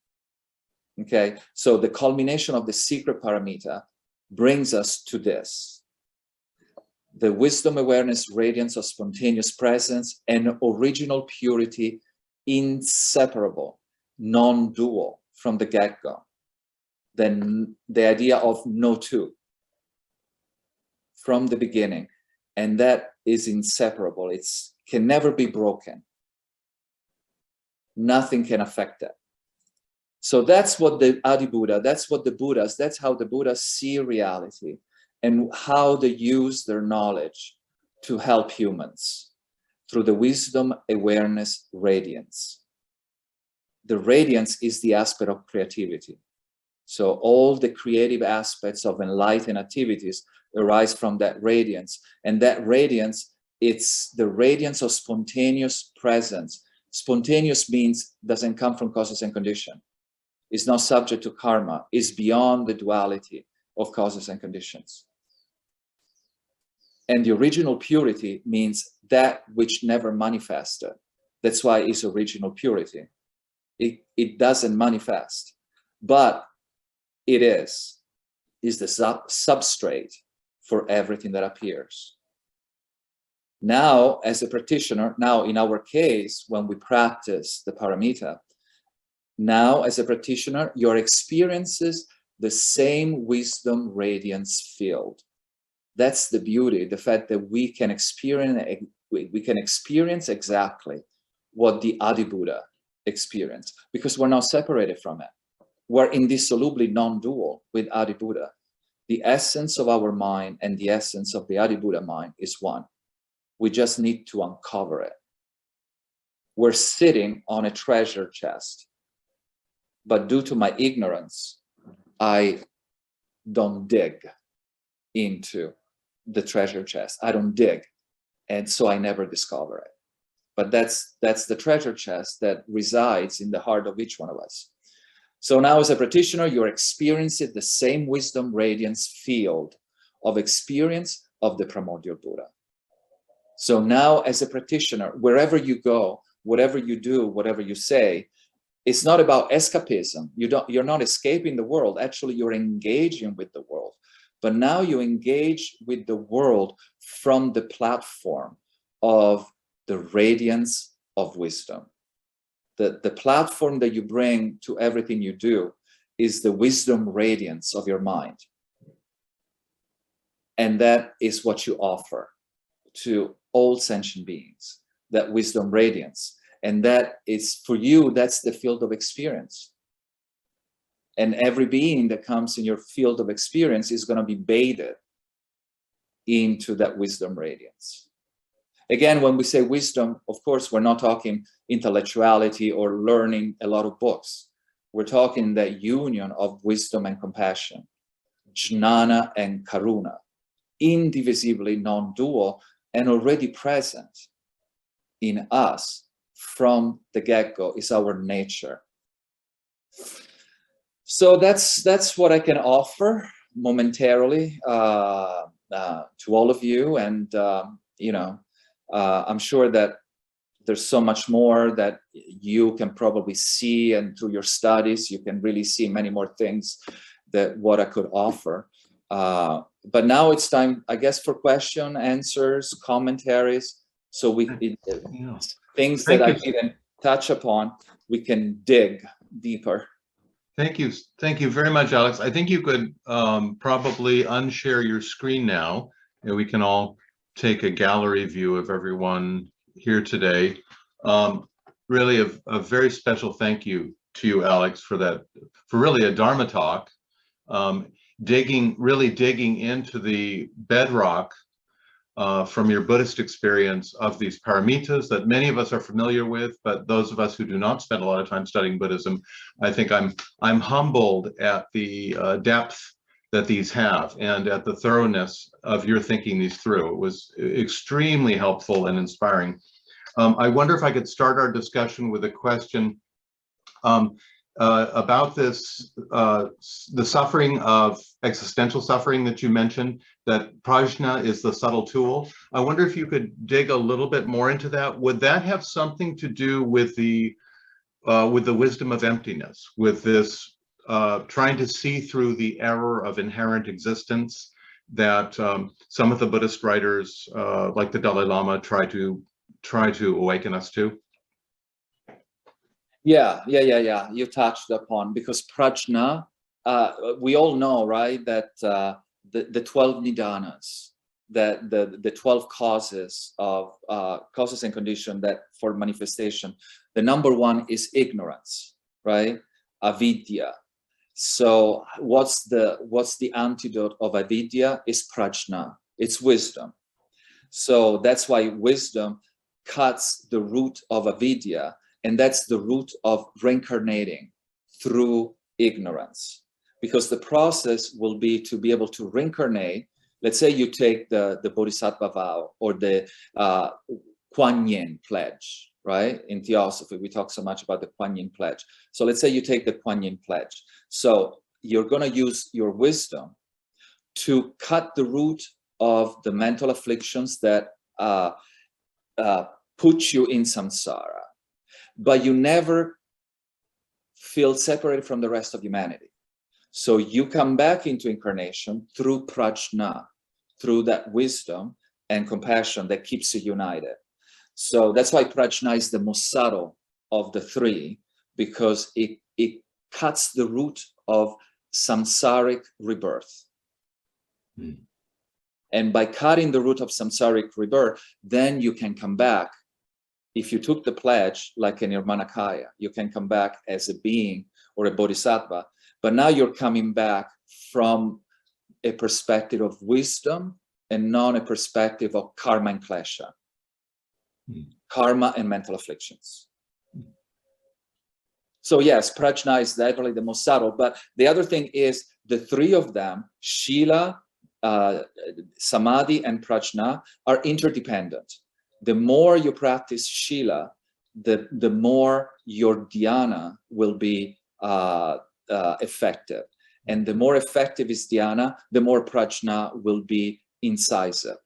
Okay, so the culmination of the secret paramita brings us to this. The wisdom awareness radiance of spontaneous presence and original purity inseparable, non-dual from the get-go. Then the idea of no two from the beginning, and that is inseparable. It's can never be broken. Nothing can affect that. So that's what the Adi Buddha, that's what the Buddhas, that's how the Buddhas see reality and how they use their knowledge to help humans through the wisdom, awareness, radiance. The radiance is the aspect of creativity. So all the creative aspects of enlightened activities arise from that radiance. And that radiance, it's the radiance of spontaneous presence. Spontaneous means doesn't come from causes and conditions. It's not subject to karma. It's beyond the duality of causes and conditions. And the original purity means that which never manifested. That's why it's original purity. It doesn't manifest, but it is the substrate for everything that appears. Now, as a practitioner, now in our case, when we practice the paramita, now as a practitioner, your experiences the same wisdom radiance field. That's the beauty, the fact that we can experience exactly what the Adi Buddha experienced, because we're not separated from it. We're indissolubly non-dual with Adi Buddha. The essence of our mind and the essence of the Adi Buddha mind is one. We just need to uncover it. We're sitting on a treasure chest, but due to my ignorance, I don't dig into the treasure chest. I don't dig, and so I never discover it. But that's the treasure chest that resides in the heart of each one of us. So now as a practitioner, you're experiencing the same wisdom radiance field of experience of the primordial Buddha. So now as a practitioner, wherever you go, whatever you do, whatever you say, it's not about escapism. You're not escaping the world. Actually, you're engaging with the world. But now you engage with the world from the platform of the radiance of wisdom. The platform that you bring to everything you do is the wisdom radiance of your mind. And that is what you offer to all sentient beings, that wisdom radiance. And that is, for you, that's the field of experience. And every being that comes in your field of experience is going to be bathed into that wisdom radiance. Again, when we say wisdom, of course, we're not talking intellectuality or learning a lot of books. We're talking that union of wisdom and compassion, jnana and karuna, indivisibly non-dual and already present in us from the get-go, is our nature. So that's what I can offer momentarily to all of you. And, I'm sure that there's so much more that you can probably see, and through your studies, you can really see many more things that what I could offer. But now it's time, I guess, for question, answers, commentaries. So things that I didn't touch upon, we can dig deeper. Thank you very much, Alex. I think you could probably unshare your screen now, and we can all take a gallery view of everyone here today. Really a very special thank you to you, Alex, for really a Dharma talk, really digging into the bedrock from your Buddhist experience of these paramitas that many of us are familiar with, but those of us who do not spend a lot of time studying Buddhism, I think I'm humbled at the depth that these have and at the thoroughness of your thinking these through. It was extremely helpful and inspiring. I wonder if I could start our discussion with a question about this, the suffering of existential suffering that you mentioned, that prajna is the subtle tool. I wonder if you could dig a little bit more into that. Would that have something to do with the wisdom of emptiness, with this trying to see through the error of inherent existence that some of the Buddhist writers, like the Dalai Lama, try to awaken us to? Yeah. You touched upon, because prajna, we all know, right, that the 12 nidanas, that the 12 causes of causes and condition that for manifestation, the number one is ignorance, right? Avidya. So what's the antidote of avidya? Is prajna. It's wisdom. So that's why wisdom cuts the root of avidya, and that's the root of reincarnating through ignorance. Because the process will be to be able to reincarnate. Let's say you take the Bodhisattva vow, or the Kuan Yin pledge, right? In Theosophy, we talk so much about the Kuan Yin pledge. So let's say you take the Kuan Yin pledge. So you're going to use your wisdom to cut the root of the mental afflictions that put you in samsara, but you never feel separated from the rest of humanity. So you come back into incarnation through prajna, through that wisdom and compassion that keeps you united. So that's why prajna is the most subtle of the three, because it cuts the root of samsaric rebirth. And by cutting the root of samsaric rebirth, then you can come back. If you took the pledge, like in Nirmanakaya, you can come back as a being or a bodhisattva, but now you're coming back from a perspective of wisdom and not a perspective of karma and klesha, karma and mental afflictions. So yes, prajna is definitely the most subtle, but the other thing is the three of them, shila, samadhi, and prajna, are interdependent. The more you practice shila, the more your dhyana will be effective. And the more effective is dhyana, the more prajna will be incisive.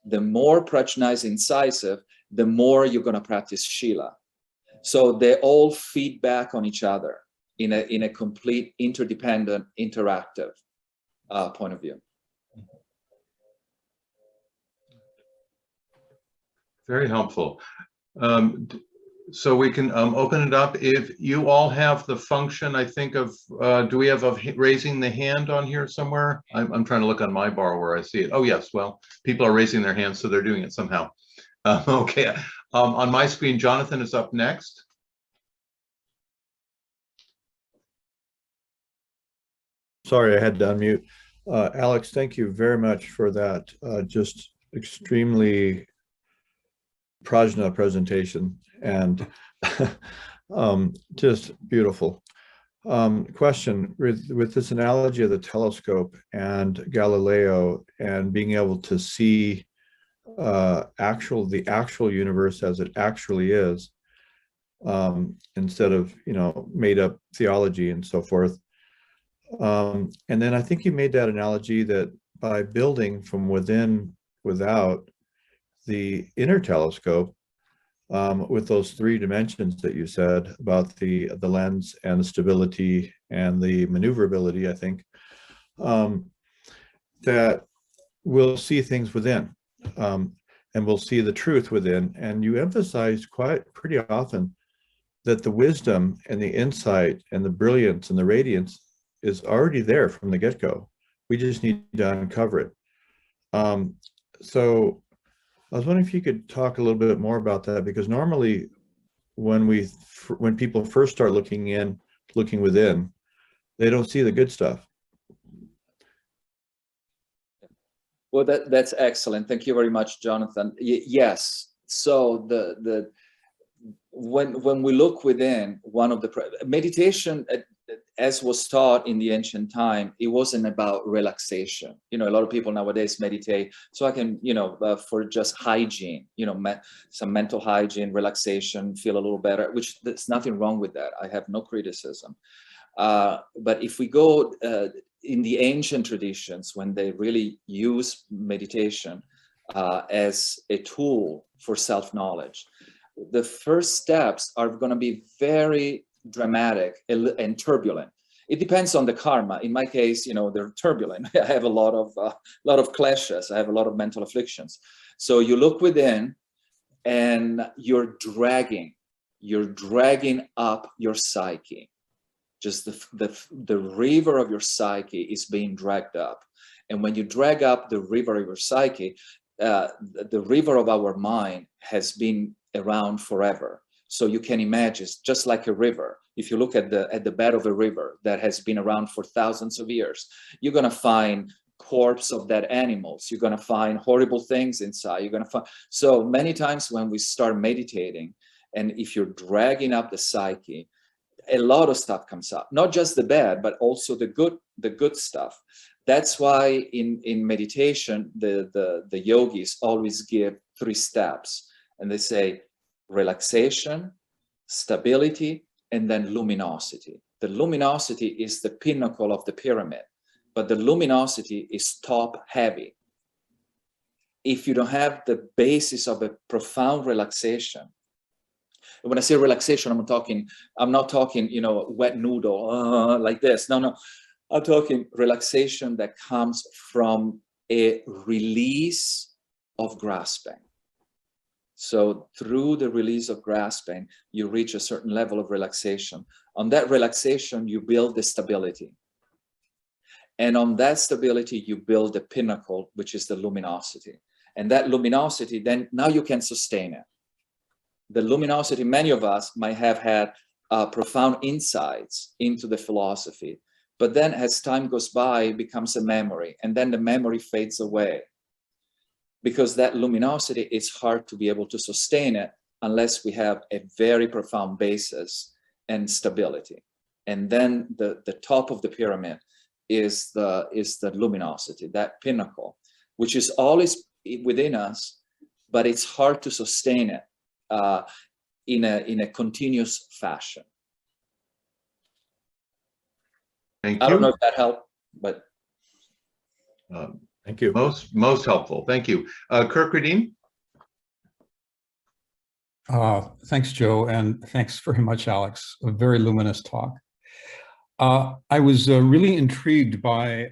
The more prajna is incisive, the more you're going to practice shila. So they all feed back on each other in a complete interdependent, interactive point of view. Very helpful. So we can open it up. If you all have the function, I think of, do we have of raising the hand on here somewhere? I'm trying to look on my bar where I see it. Oh yes, well, people are raising their hands, so they're doing it somehow. Okay, on my screen, Jonathan is up next. Sorry, I had to unmute. Alex, thank you very much for that just extremely prajna presentation, and just beautiful. Question, with this analogy of the telescope and Galileo and being able to see the actual universe as it actually is, instead of, made up theology and so forth. And then I think you made that analogy that by building from without the inner telescope, with those three dimensions that you said about the lens and the stability and the maneuverability, I think, that we'll see things within, and we'll see the truth within. And you emphasized pretty often that the wisdom and the insight and the brilliance and the radiance is already there from the get-go. We just need to uncover it. So I was wondering if you could talk a little bit more about that, because normally when people first start looking within, they don't see the good stuff. Well, that's excellent. Thank you very much, Jonathan. Yes. So when we look within, one of the meditation, as was taught in the ancient time, it wasn't about relaxation. A lot of people nowadays meditate so I can, for just hygiene, some mental hygiene, relaxation, feel a little better, which there's nothing wrong with that. I have no criticism. But if we go in the ancient traditions, when they really use meditation as a tool for self-knowledge, the first steps are going to be very dramatic and turbulent. It depends on the karma. In my case, they're turbulent. I have a lot of kleshas. I have a lot of mental afflictions. So you look within and you're dragging you're dragging up your psyche. Just the river of your psyche is being dragged up. And when you drag up the river of your psyche, the river of our mind has been around forever. So you can imagine, just like a river, if you look at the bed of a river that has been around for thousands of years, you're going to find corpse of dead animals. You're going to find horrible things inside. You're going to find, so many times when we start meditating, and if you're dragging up the psyche, a lot of stuff comes up, not just the bad, but also the good stuff. That's why in meditation, the yogis always give 3 steps, and they say relaxation, stability, and then luminosity. The luminosity is the pinnacle of the pyramid, but the luminosity is top heavy. If you don't have the basis of a profound relaxation, when I say relaxation, I'm not talking, you know, wet noodle like this. No, I'm talking relaxation that comes from a release of grasping. So through the release of grasping, you reach a certain level of relaxation. On that relaxation, you build the stability. And on that stability, you build the pinnacle, which is the luminosity. And that luminosity, then now you can sustain it. The luminosity, many of us might have had profound insights into the philosophy, but then as time goes by, it becomes a memory, and then the memory fades away. Because that luminosity, it's hard to be able to sustain it unless we have a very profound basis and stability. And then the top of the pyramid is the luminosity, that pinnacle, which is always within us, but it's hard to sustain it in a continuous fashion. Thank I don't you. know if that helped, but Thank you. Most helpful. Thank you. Kirk Redeem. Thanks, Joe, and thanks very much, Alex. A very luminous talk. I was really intrigued by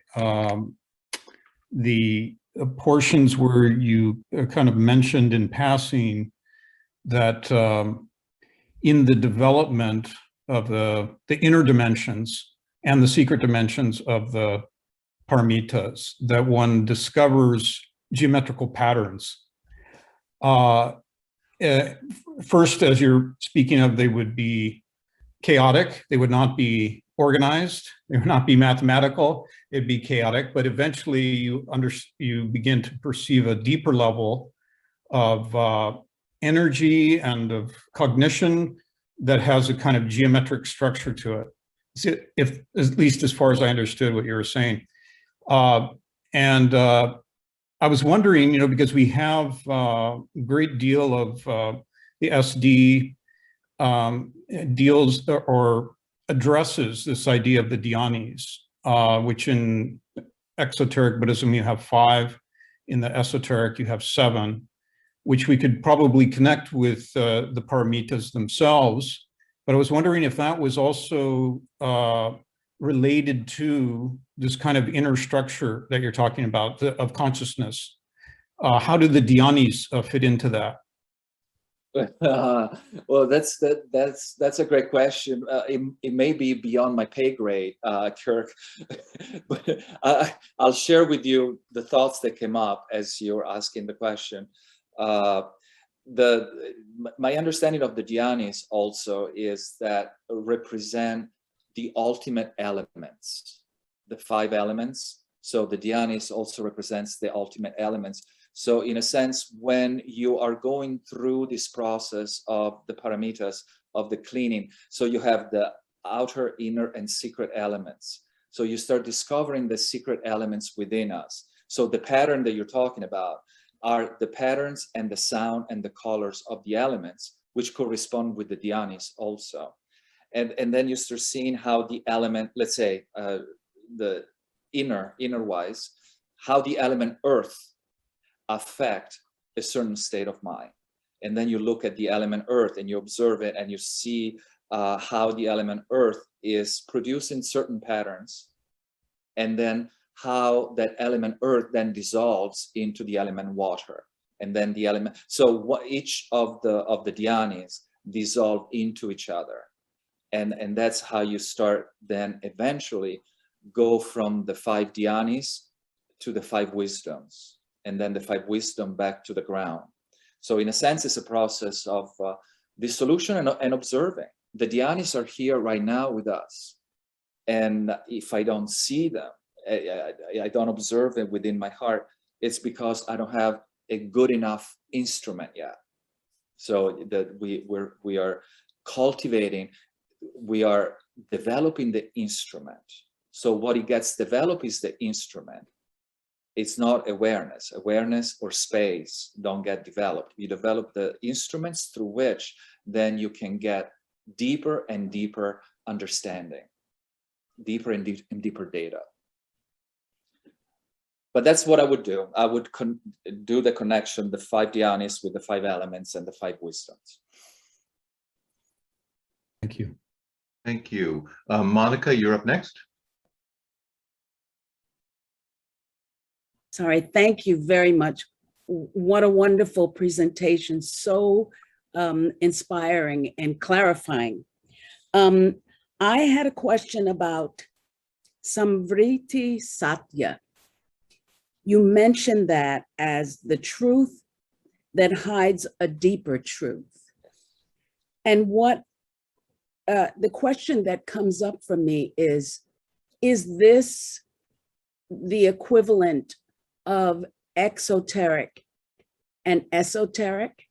the portions where you kind of mentioned in passing that in the development of the inner dimensions and the secret dimensions of the paramitas, that one discovers geometrical patterns. First, as you're speaking of, they would be chaotic. They would not be organized. They would not be mathematical. It'd be chaotic. But eventually, you begin to perceive a deeper level of energy and of cognition that has a kind of geometric structure to it. If at least as far as I understood what you were saying, I was wondering, you know, because we have a great deal of the SD deals or addresses this idea of the dhyanis, which in exoteric Buddhism you have 5, in the esoteric you have 7, which we could probably connect with the paramitas themselves. But I was wondering if that was also related to this kind of inner structure that you're talking about of consciousness. How do the dhyanis fit into that? Well, that's a great question. It may be beyond my pay grade, Kirk, but I'll share with you the thoughts that came up as you're asking the question. My understanding of the dhyanis also is that represent the ultimate elements, the 5 elements. So the dhyanis also represents the ultimate elements. So in a sense, when you are going through this process of the paramitas, of the cleaning, so you have the outer, inner, and secret elements. So you start discovering the secret elements within us. So the pattern that you're talking about are the patterns and the sound and the colors of the elements, which correspond with the dhyanis also. And then you start seeing how the element, let's say the inner wise, how the element earth affect a certain state of mind. And then you look at the element earth and you observe it and you see how the element earth is producing certain patterns, and then how that element earth then dissolves into the element water, and then the element. So what each of the dhyanis dissolve into each other. And that's how you start then eventually go from the 5 dhyanis to the 5 wisdoms, and then the 5 wisdom back to the ground. So in a sense, it's a process of dissolution and observing. The dhyanis are here right now with us. And if I don't see them, I don't observe it within my heart, it's because I don't have a good enough instrument yet. So that we are cultivating, we are developing the instrument. So what it gets developed is the instrument. It's not awareness. Awareness or space don't get developed. You develop the instruments through which then you can get deeper and deeper understanding, deeper and deeper data. But that's what I would do. I would do the connection, the 5 dhyanis with the 5 elements and the 5 wisdoms. Thank you. Thank you. Monica, you're up next. Sorry, thank you very much. What a wonderful presentation. So inspiring and clarifying. I had a question about Samvriti Satya. You mentioned that as the truth that hides a deeper truth. And what the question that comes up for me is this the equivalent of exoteric and esoteric?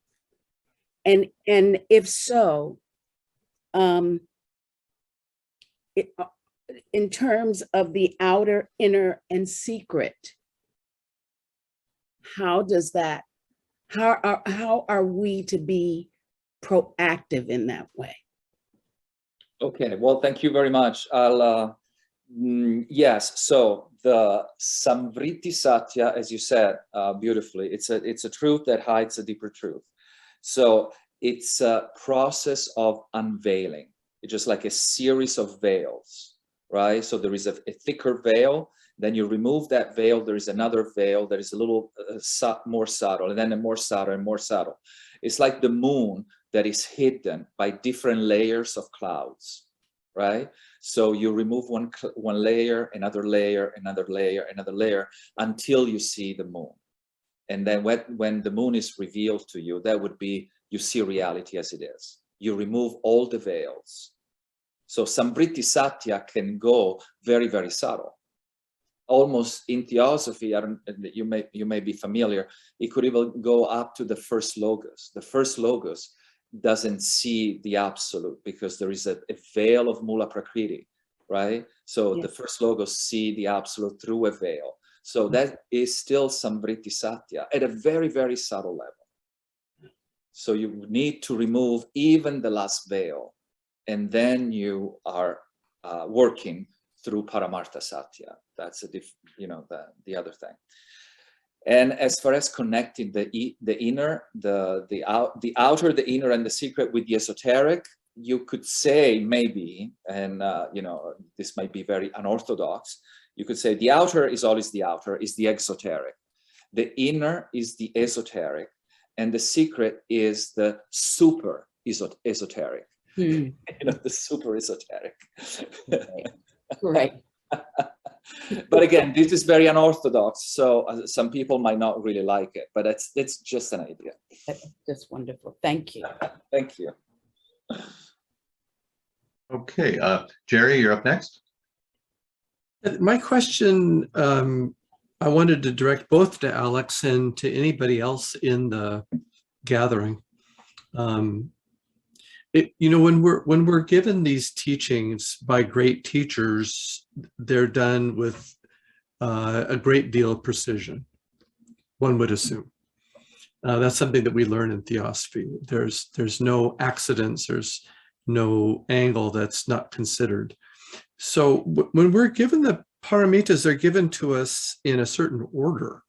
And if so, in terms of the outer, inner, and secret, how does that, how are we to be proactive in that way? Okay, well, thank you very much. I'll, yes, so the Samvriti Satya, as you said beautifully, it's a truth that hides a deeper truth. So it's a process of unveiling. It's just like a series of veils, right? So there is a thicker veil, then you remove that veil, there is another veil that is a little more subtle, and then a more subtle and more subtle. It's like the moon that is hidden by different layers of clouds, right? So you remove one layer, another layer, another layer, another layer, until you see the moon. And then when the moon is revealed to you, that would be, you see reality as it is. You remove all the veils. So Samvriti Satya can go very, very subtle. Almost in Theosophy, you may be familiar, it could even go up to the first logos. The first logos doesn't see the absolute because there is a veil of Mula Prakriti, right? So the first logos see the absolute through a veil. So that is still Samvriti Satya at a very, very subtle level. So you need to remove even the last veil, and then you are working through Paramartha Satya. That's the other thing. And as far as connecting the inner, the outer, the inner, and the secret with the esoteric, you could say maybe, and this might be very unorthodox, you could say the outer is always the outer, is the exoteric. The inner is the esoteric, and the secret is the super esoteric. The super esoteric. Right. But again, this is very unorthodox, so some people might not really like it, but it's just an idea. That's wonderful. Thank you. Thank you. Okay, Jerry, you're up next. My question, I wanted to direct both to Alex and to anybody else in the gathering. When we're given these teachings by great teachers, they're done with a great deal of precision, one would assume. That's something that we learn in Theosophy. There's no accidents, there's no angle that's not considered. So when we're given the paramitas, they're given to us in a certain order.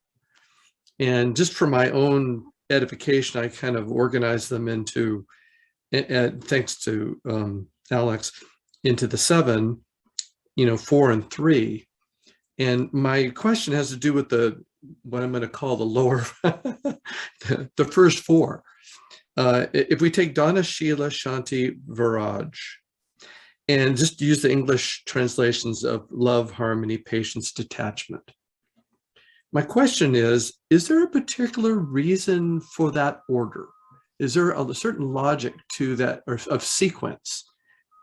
And just for my own edification, I kind of organize them into, thanks to Alex, into the 7, 4 and 3. And my question has to do with what I'm going to call the lower, the first 4. If we take Donna, Sheila, Shanti, Viraj, and just use the English translations of love, harmony, patience, detachment. My question is there a particular reason for that order? Is there a certain logic to that, or of sequence,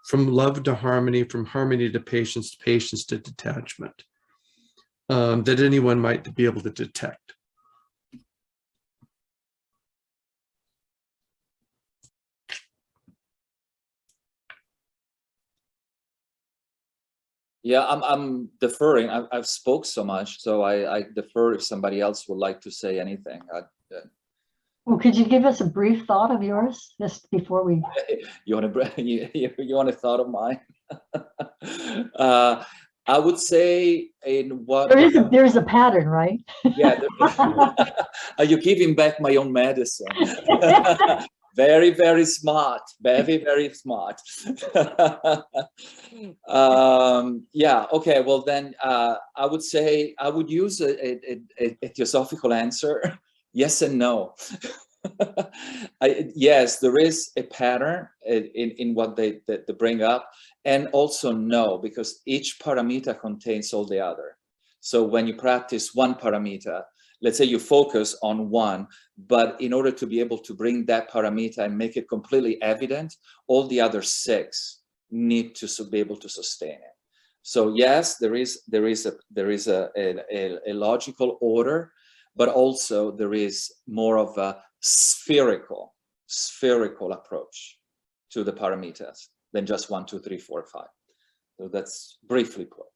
from love to harmony, from harmony to patience to detachment, that anyone might be able to detect? Yeah, I'm deferring. I've spoke so much, so I defer if somebody else would like to say anything. Well, could you give us a brief thought of yours just before we? You want to you want a thought of mine? I would say in what There's a pattern, right? Yeah. Are you giving back my own medicine? Very, very smart. Very, very smart. Yeah. Okay. Well, then I would say I would use a theosophical answer. Yes and no. Yes, there is a pattern in what they bring up, and also no, because each paramita contains all the other. So when you practice one paramita, let's say you focus on one, but in order to be able to bring that paramita and make it completely evident, all the other 6 need to be able to sustain it. So yes, there is a logical order, but also there is more of a spherical approach to the paramitas than just 1, 2, 3, 4, 5. So that's briefly put.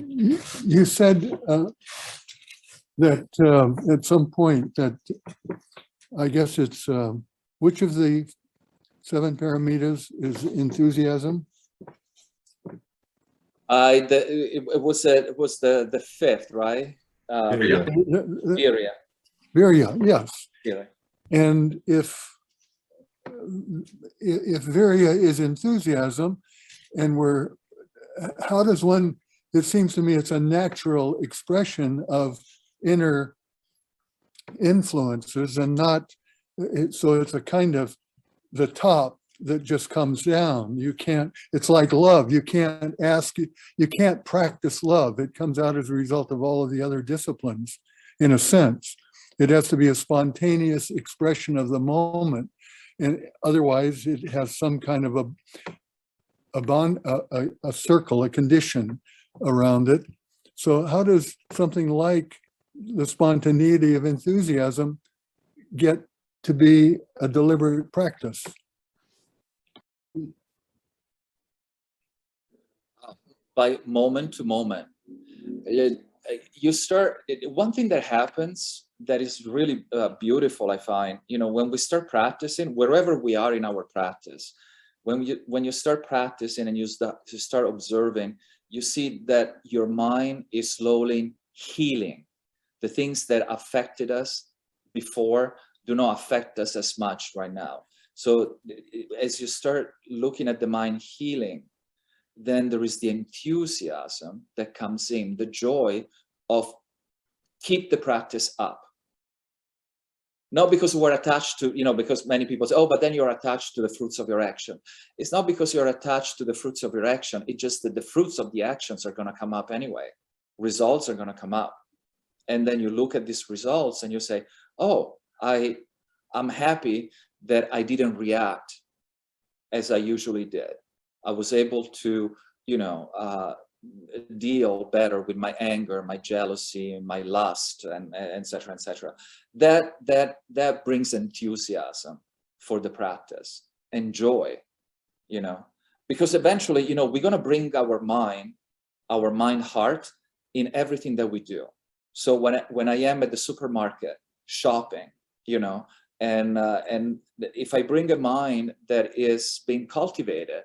You said that at some point that I guess it's which of the 7 paramitas is enthusiasm? It was the 5th, right? Virya. Virya, yes. Virya. And if virya is enthusiasm, and how does one? It seems to me it's a natural expression of inner influences, and not. So it's a kind of the top that just comes down. You can't. It's like love. You can't ask. You can't practice love. It comes out as a result of all of the other disciplines, in a sense. It has to be a spontaneous expression of the moment, and otherwise it has some kind of a circle, a condition around it. So how does something like the spontaneity of enthusiasm get to be a deliberate practice? By moment to moment. You start, one thing that happens that is really beautiful, I find, when we start practicing, wherever we are in our practice, when you start practicing and you start observing, you see that your mind is slowly healing. The things that affected us before do not affect us as much right now. So as you start looking at the mind healing, then there is the enthusiasm that comes in, the joy of keep the practice up. Not because we're attached to, because many people say, oh, but then you're attached to the fruits of your action. It's not because you're attached to the fruits of your action. It's just that the fruits of the actions are going to come up anyway. Results are going to come up. And then you look at these results and you say, oh, I'm happy that I didn't react as I usually did. I was able to, deal better with my anger, my jealousy, my lust, and et cetera, et cetera. That brings enthusiasm for the practice and joy, because eventually, we're going to bring our mind heart in everything that we do. So when I am at the supermarket shopping, and if I bring a mind that is being cultivated,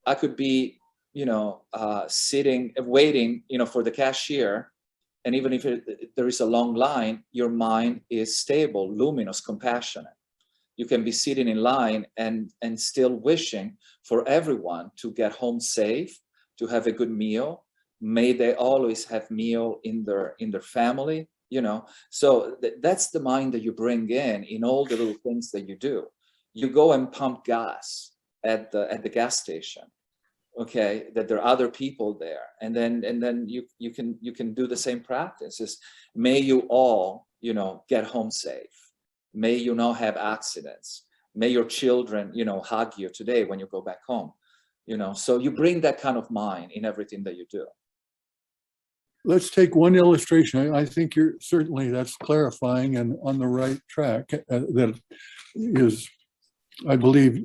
I could be, sitting, waiting, for the cashier. And even if there is a long line, your mind is stable, luminous, compassionate. You can be sitting in line and still wishing for everyone to get home safe, to have a good meal. May they always have meal in their family, you know. So that's the mind that you bring in all the little things that you do. You go and pump gas at the gas station, okay, that there are other people there, and then you can do the same practice. Is may you all, you know, get home safe. May you not have accidents. May your children, you know, hug you today when you go back home. You know, so you bring that kind of mind in everything that you do. Let's take one illustration. I think you're certainly, that's clarifying and on the right track. That is, I believe,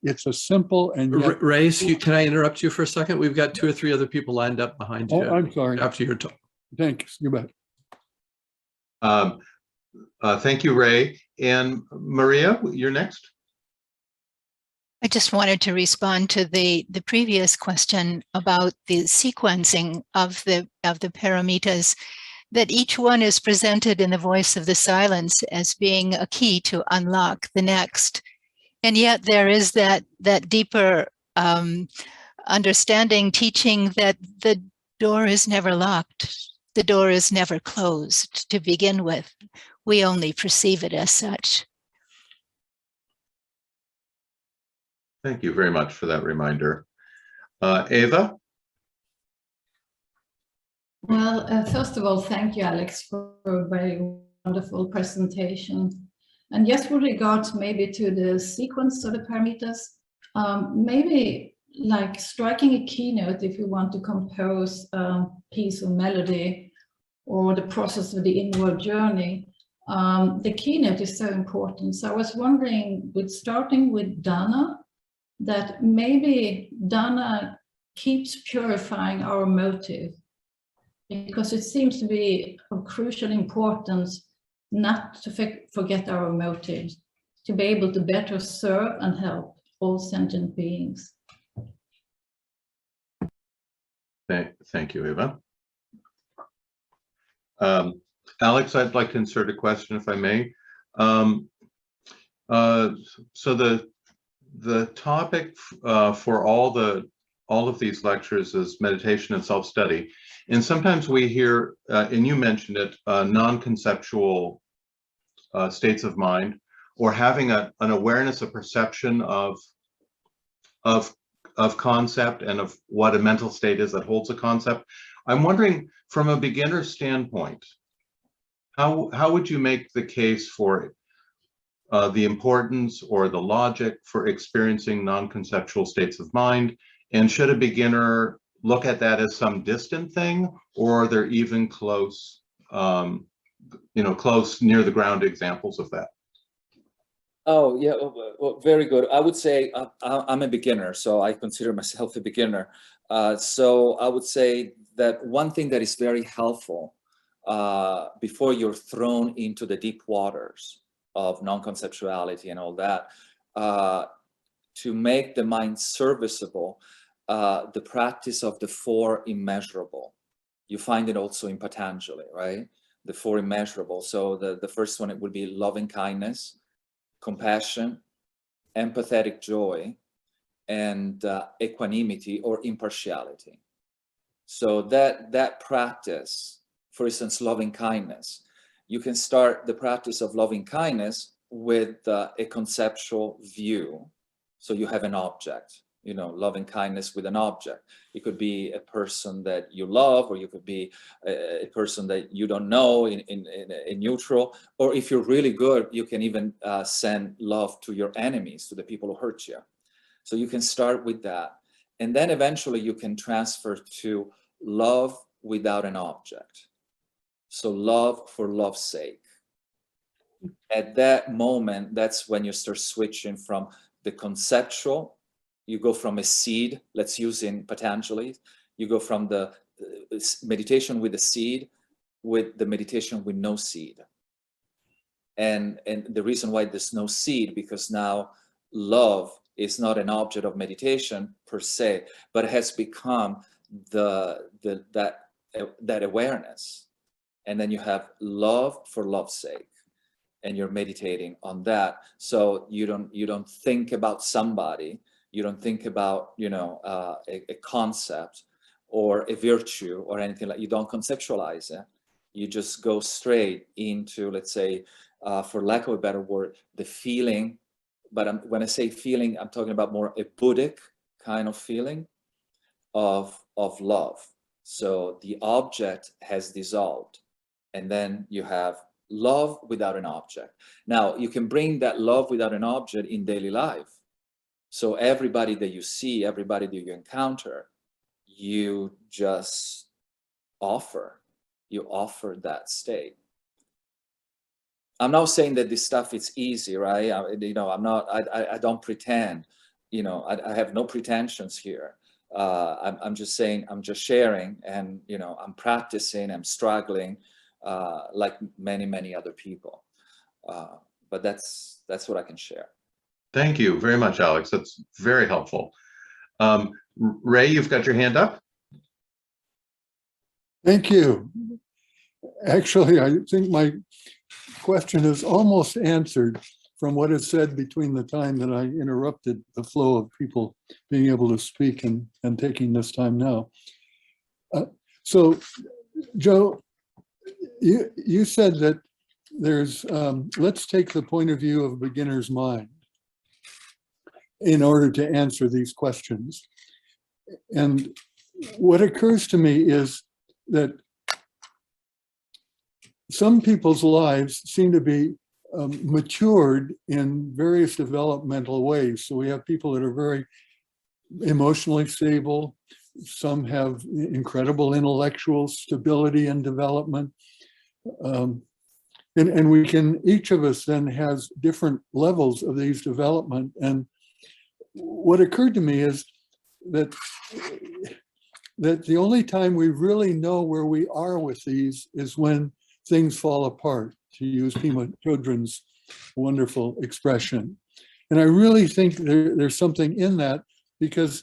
it's a simple and yet. Ray, can I interrupt you for a second? We've got 2 or 3 other people lined up behind you. Oh, I'm sorry. After your talk. Thanks. You bet. Thank you, Ray. And Maria, you're next. I just wanted to respond to the previous question about the sequencing of the paramitas, that each one is presented in the voice of the silence as being a key to unlock the next. And yet there is that deeper understanding, teaching that the door is never locked. The door is never closed to begin with. We only perceive it as such. Thank you very much for that reminder. Eva? Well, first of all, thank you, Alex, for a very wonderful presentation. And just with regards maybe to the sequence of the parameters, maybe like striking a keynote if you want to compose a piece of melody or the process of the inward journey, the keynote is so important. So I was wondering, with starting with Dana, that maybe Dana keeps purifying our motive, because it seems to be of crucial importance not to forget our motives, to be able to better serve and help all sentient beings. Thank you, Eva. Alex, I'd like to insert a question, if I may. So the topic for all of these lectures is meditation and self-study. And sometimes we hear, and you mentioned it, non-conceptual states of mind, or having an awareness, a perception of concept and of what a mental state is that holds a concept. I'm wondering, from a beginner standpoint, how would you make the case for the importance or the logic for experiencing non-conceptual states of mind? And should a beginner look at that as some distant thing, or are there even close, close near the ground examples of that? Oh, yeah, well, very good. I would say I'm a beginner, so I consider myself a beginner. So I would say that one thing that is very helpful before you're thrown into the deep waters of non-conceptuality and all that, to make the mind serviceable, the practice of the 4 immeasurable. You find it also in Patanjali, right? The 4 immeasurable. So the first one, it would be loving kindness, compassion, empathetic joy, and equanimity or impartiality. So that practice, for instance, loving kindness, you can start the practice of loving kindness with a conceptual view. So you have an object, loving kindness with an object. It could be a person that you love, or you could be a person that you don't know in neutral. Or if you're really good, you can even send love to your enemies, to the people who hurt you. So you can start with that. And then eventually you can transfer to love without an object. So love for love's sake. At that moment, that's when you start switching from the conceptual. You go from a seed, let's use in Patanjali, you go from the meditation with the seed with the meditation with no seed. And the reason why there's no seed, because now love is not an object of meditation per se, but it has become that awareness. And then you have love for love's sake, and you're meditating on that. So you don't think about somebody, you don't think about a concept or a virtue or anything like. You don't conceptualize it. You just go straight into, let's say, for lack of a better word, the feeling. But when I say feeling, I'm talking about more a Buddhic kind of feeling of love. So the object has dissolved, and then you have love without an object. Now, you can bring that love without an object in daily life. So everybody that you see, everybody that you encounter, you just offer that state. I'm not saying that this stuff is easy, right? I don't pretend, I have no pretensions here. I'm just saying, I'm just sharing, and, I'm practicing, I'm struggling, like many other people. But that's what I can share. Thank you very much, Alex. That's very helpful. Ray, you've got your hand up. Thank you. Actually, I think my question is almost answered from what is said between the time that I interrupted the flow of people being able to speak and taking this time now. So, Joe, you said that there's, let's take the point of view of a beginner's mind in order to answer these questions. And what occurs to me is that some people's lives seem to be matured in various developmental ways. So we have people that are very emotionally stable. Some have incredible intellectual stability and development. And we can, each of us then has different levels of these development. And what occurred to me is that the only time we really know where we are with these is when things fall apart, to use Pema Chodron's wonderful expression. And I really think there's something in that, because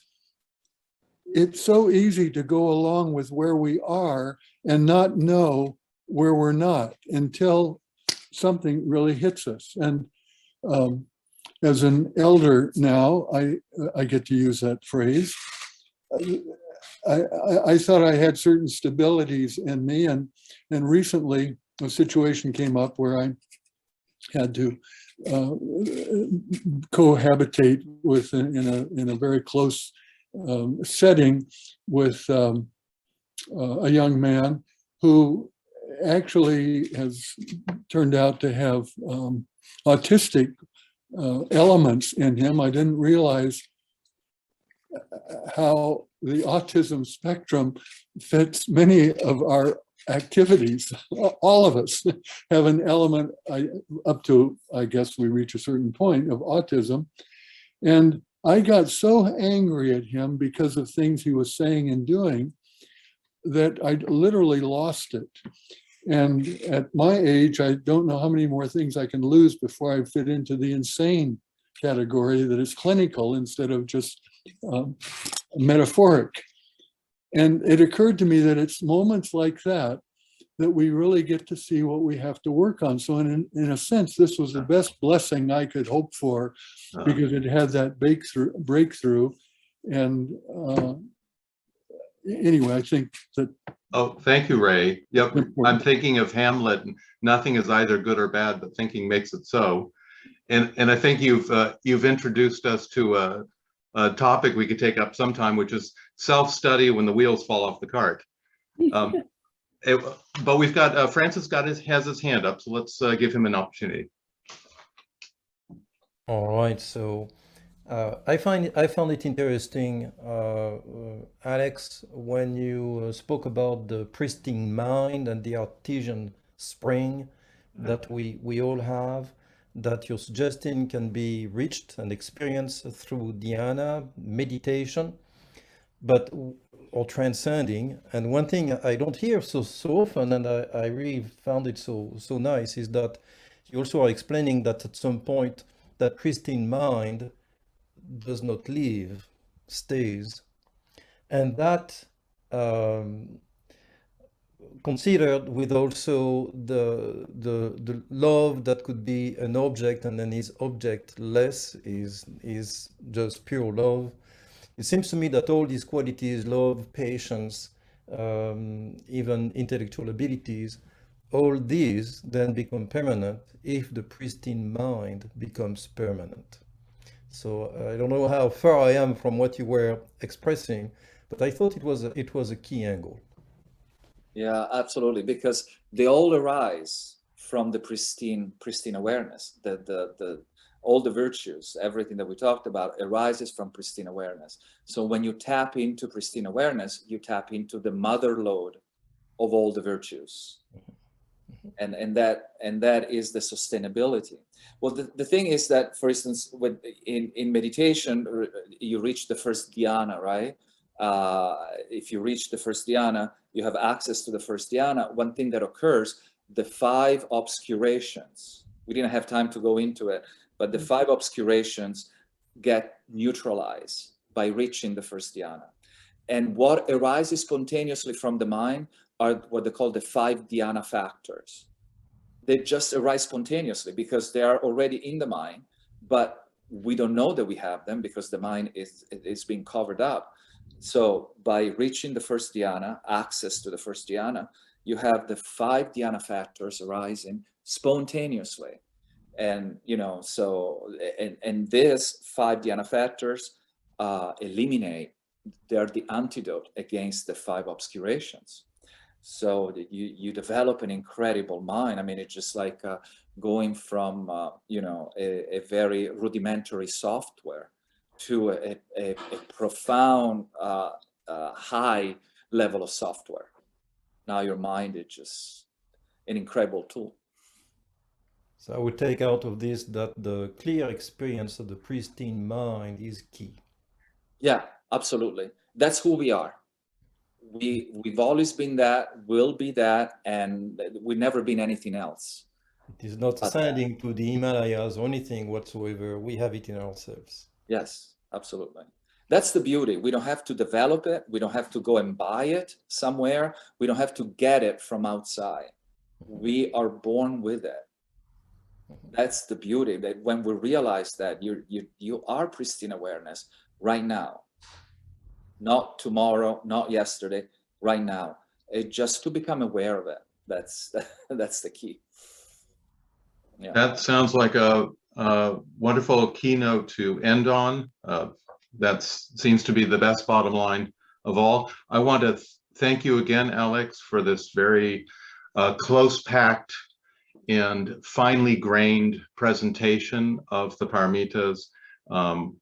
it's so easy to go along with where we are and not know where we're not until something really hits us. And as an elder now, I get to use that phrase. I thought I had certain stabilities in me, and recently a situation came up where I had to cohabitate with in a very close setting with a young man who actually has turned out to have autistic elements in him. I didn't realize how the autism spectrum fits many of our activities. All of us have an element up to, I guess we reach a certain point of autism. And I got so angry at him because of things he was saying and doing that I literally lost it. And at my age, I don't know how many more things I can lose before I fit into the insane category that is clinical instead of just metaphoric. And it occurred to me that it's moments like that that we really get to see what we have to work on. So in a sense, this was the best blessing I could hope for, because it had that breakthrough. And anyway, I think that. Oh, thank you, Ray. Yep, I'm thinking of Hamlet. Nothing is either good or bad, but thinking makes it so. And I think you've introduced us to a topic we could take up sometime, which is self-study when the wheels fall off the cart. But we've got Francis has his hand up, so let's give him an opportunity. All right, so I found it interesting, Alex, when you spoke about the pristine mind and the artesian spring that we all have, that you're suggesting can be reached and experienced through dhyana, meditation, or transcending. And one thing I don't hear so often, and I really found it so nice, is that you also are explaining that at some point that pristine mind does not leave, stays, and that considered with also the love that could be an object and then is objectless, is just pure love. It seems to me that all these qualities, love, patience, even intellectual abilities, all these then become permanent if the pristine mind becomes permanent. So I don't know how far I am from what you were expressing, but I thought it was a key angle. Yeah, absolutely, because they all arise from the pristine awareness. All the virtues, everything that we talked about, arises from pristine awareness. So when you tap into pristine awareness, you tap into the mother lode of all the virtues, and that is the sustainability. Well, the thing is that, for instance, in meditation, you reach the first dhyana, right? If you reach the first dhyana, you have access to the first dhyana. One thing that occurs, the 5 obscurations, we didn't have time to go into it, but the 5 obscurations get neutralized by reaching the first dhyana. And what arises spontaneously from the mind are what they call the 5 dhyana factors. They just arise spontaneously because they are already in the mind, but we don't know that we have them because the mind is being covered up. So by reaching the first dhyana, access to the first dhyana, you have the 5 dhyana factors arising spontaneously. And, you know, so, and this 5 dhyana factors eliminate, they're the antidote against the 5 obscurations. So that you develop an incredible mind. I mean, it's just like going from, you know, a very rudimentary software to a profound, high level of software. Now your mind is just an incredible tool. So I would take out of this that the clear experience of the pristine mind is key. Yeah, absolutely. That's who we are. We've always been that, will be that, and we've never been anything else. It is not ascending to the Himalayas or anything whatsoever. We have it in ourselves. Yes, absolutely. That's the beauty. We don't have to develop it. We don't have to go and buy it somewhere. We don't have to get it from outside. We are born with it. That's the beauty, that when we realize that you are pristine awareness right now, not tomorrow, not yesterday, right now. Just to become aware of it. That's the key. Yeah. That sounds like a wonderful keynote to end on. That seems to be the best bottom line of all. I want to thank you again, Alex, for this very close-packed and finely grained presentation of the paramitas.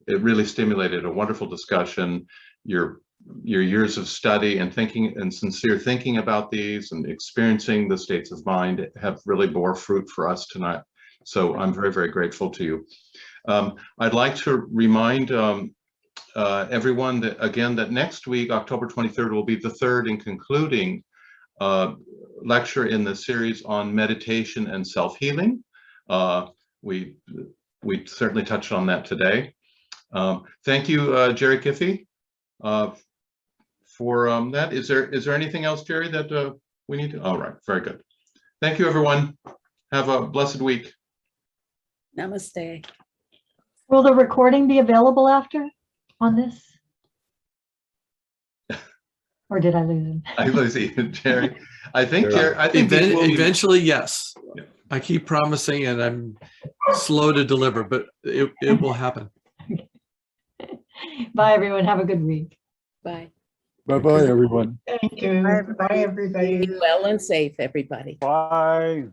It really stimulated a wonderful discussion. Your years of study and thinking and sincere thinking about these and experiencing the states of mind have really bore fruit for us tonight. So I'm very, very grateful to you. I'd like to remind everyone that, again, that next week, October 23rd, will be the third and concluding lecture in the series on meditation and self-healing. We certainly touched on that today. Thank you, Jerry Kiffey, for that. Is there anything else, Jerry, that we need to? All right, very good. Thank you, everyone. Have a blessed week. Namaste. Will the recording be available after on this? Or did I lose him? I lose you, Jerry. I think Jerry. I think Eventually, yes. Yeah. I keep promising, and I'm slow to deliver, but it will happen. Bye, everyone. Have a good week. Bye. Bye-bye, everyone. Thank you. Bye, everybody. Bye, everybody. Be well and safe, everybody. Bye.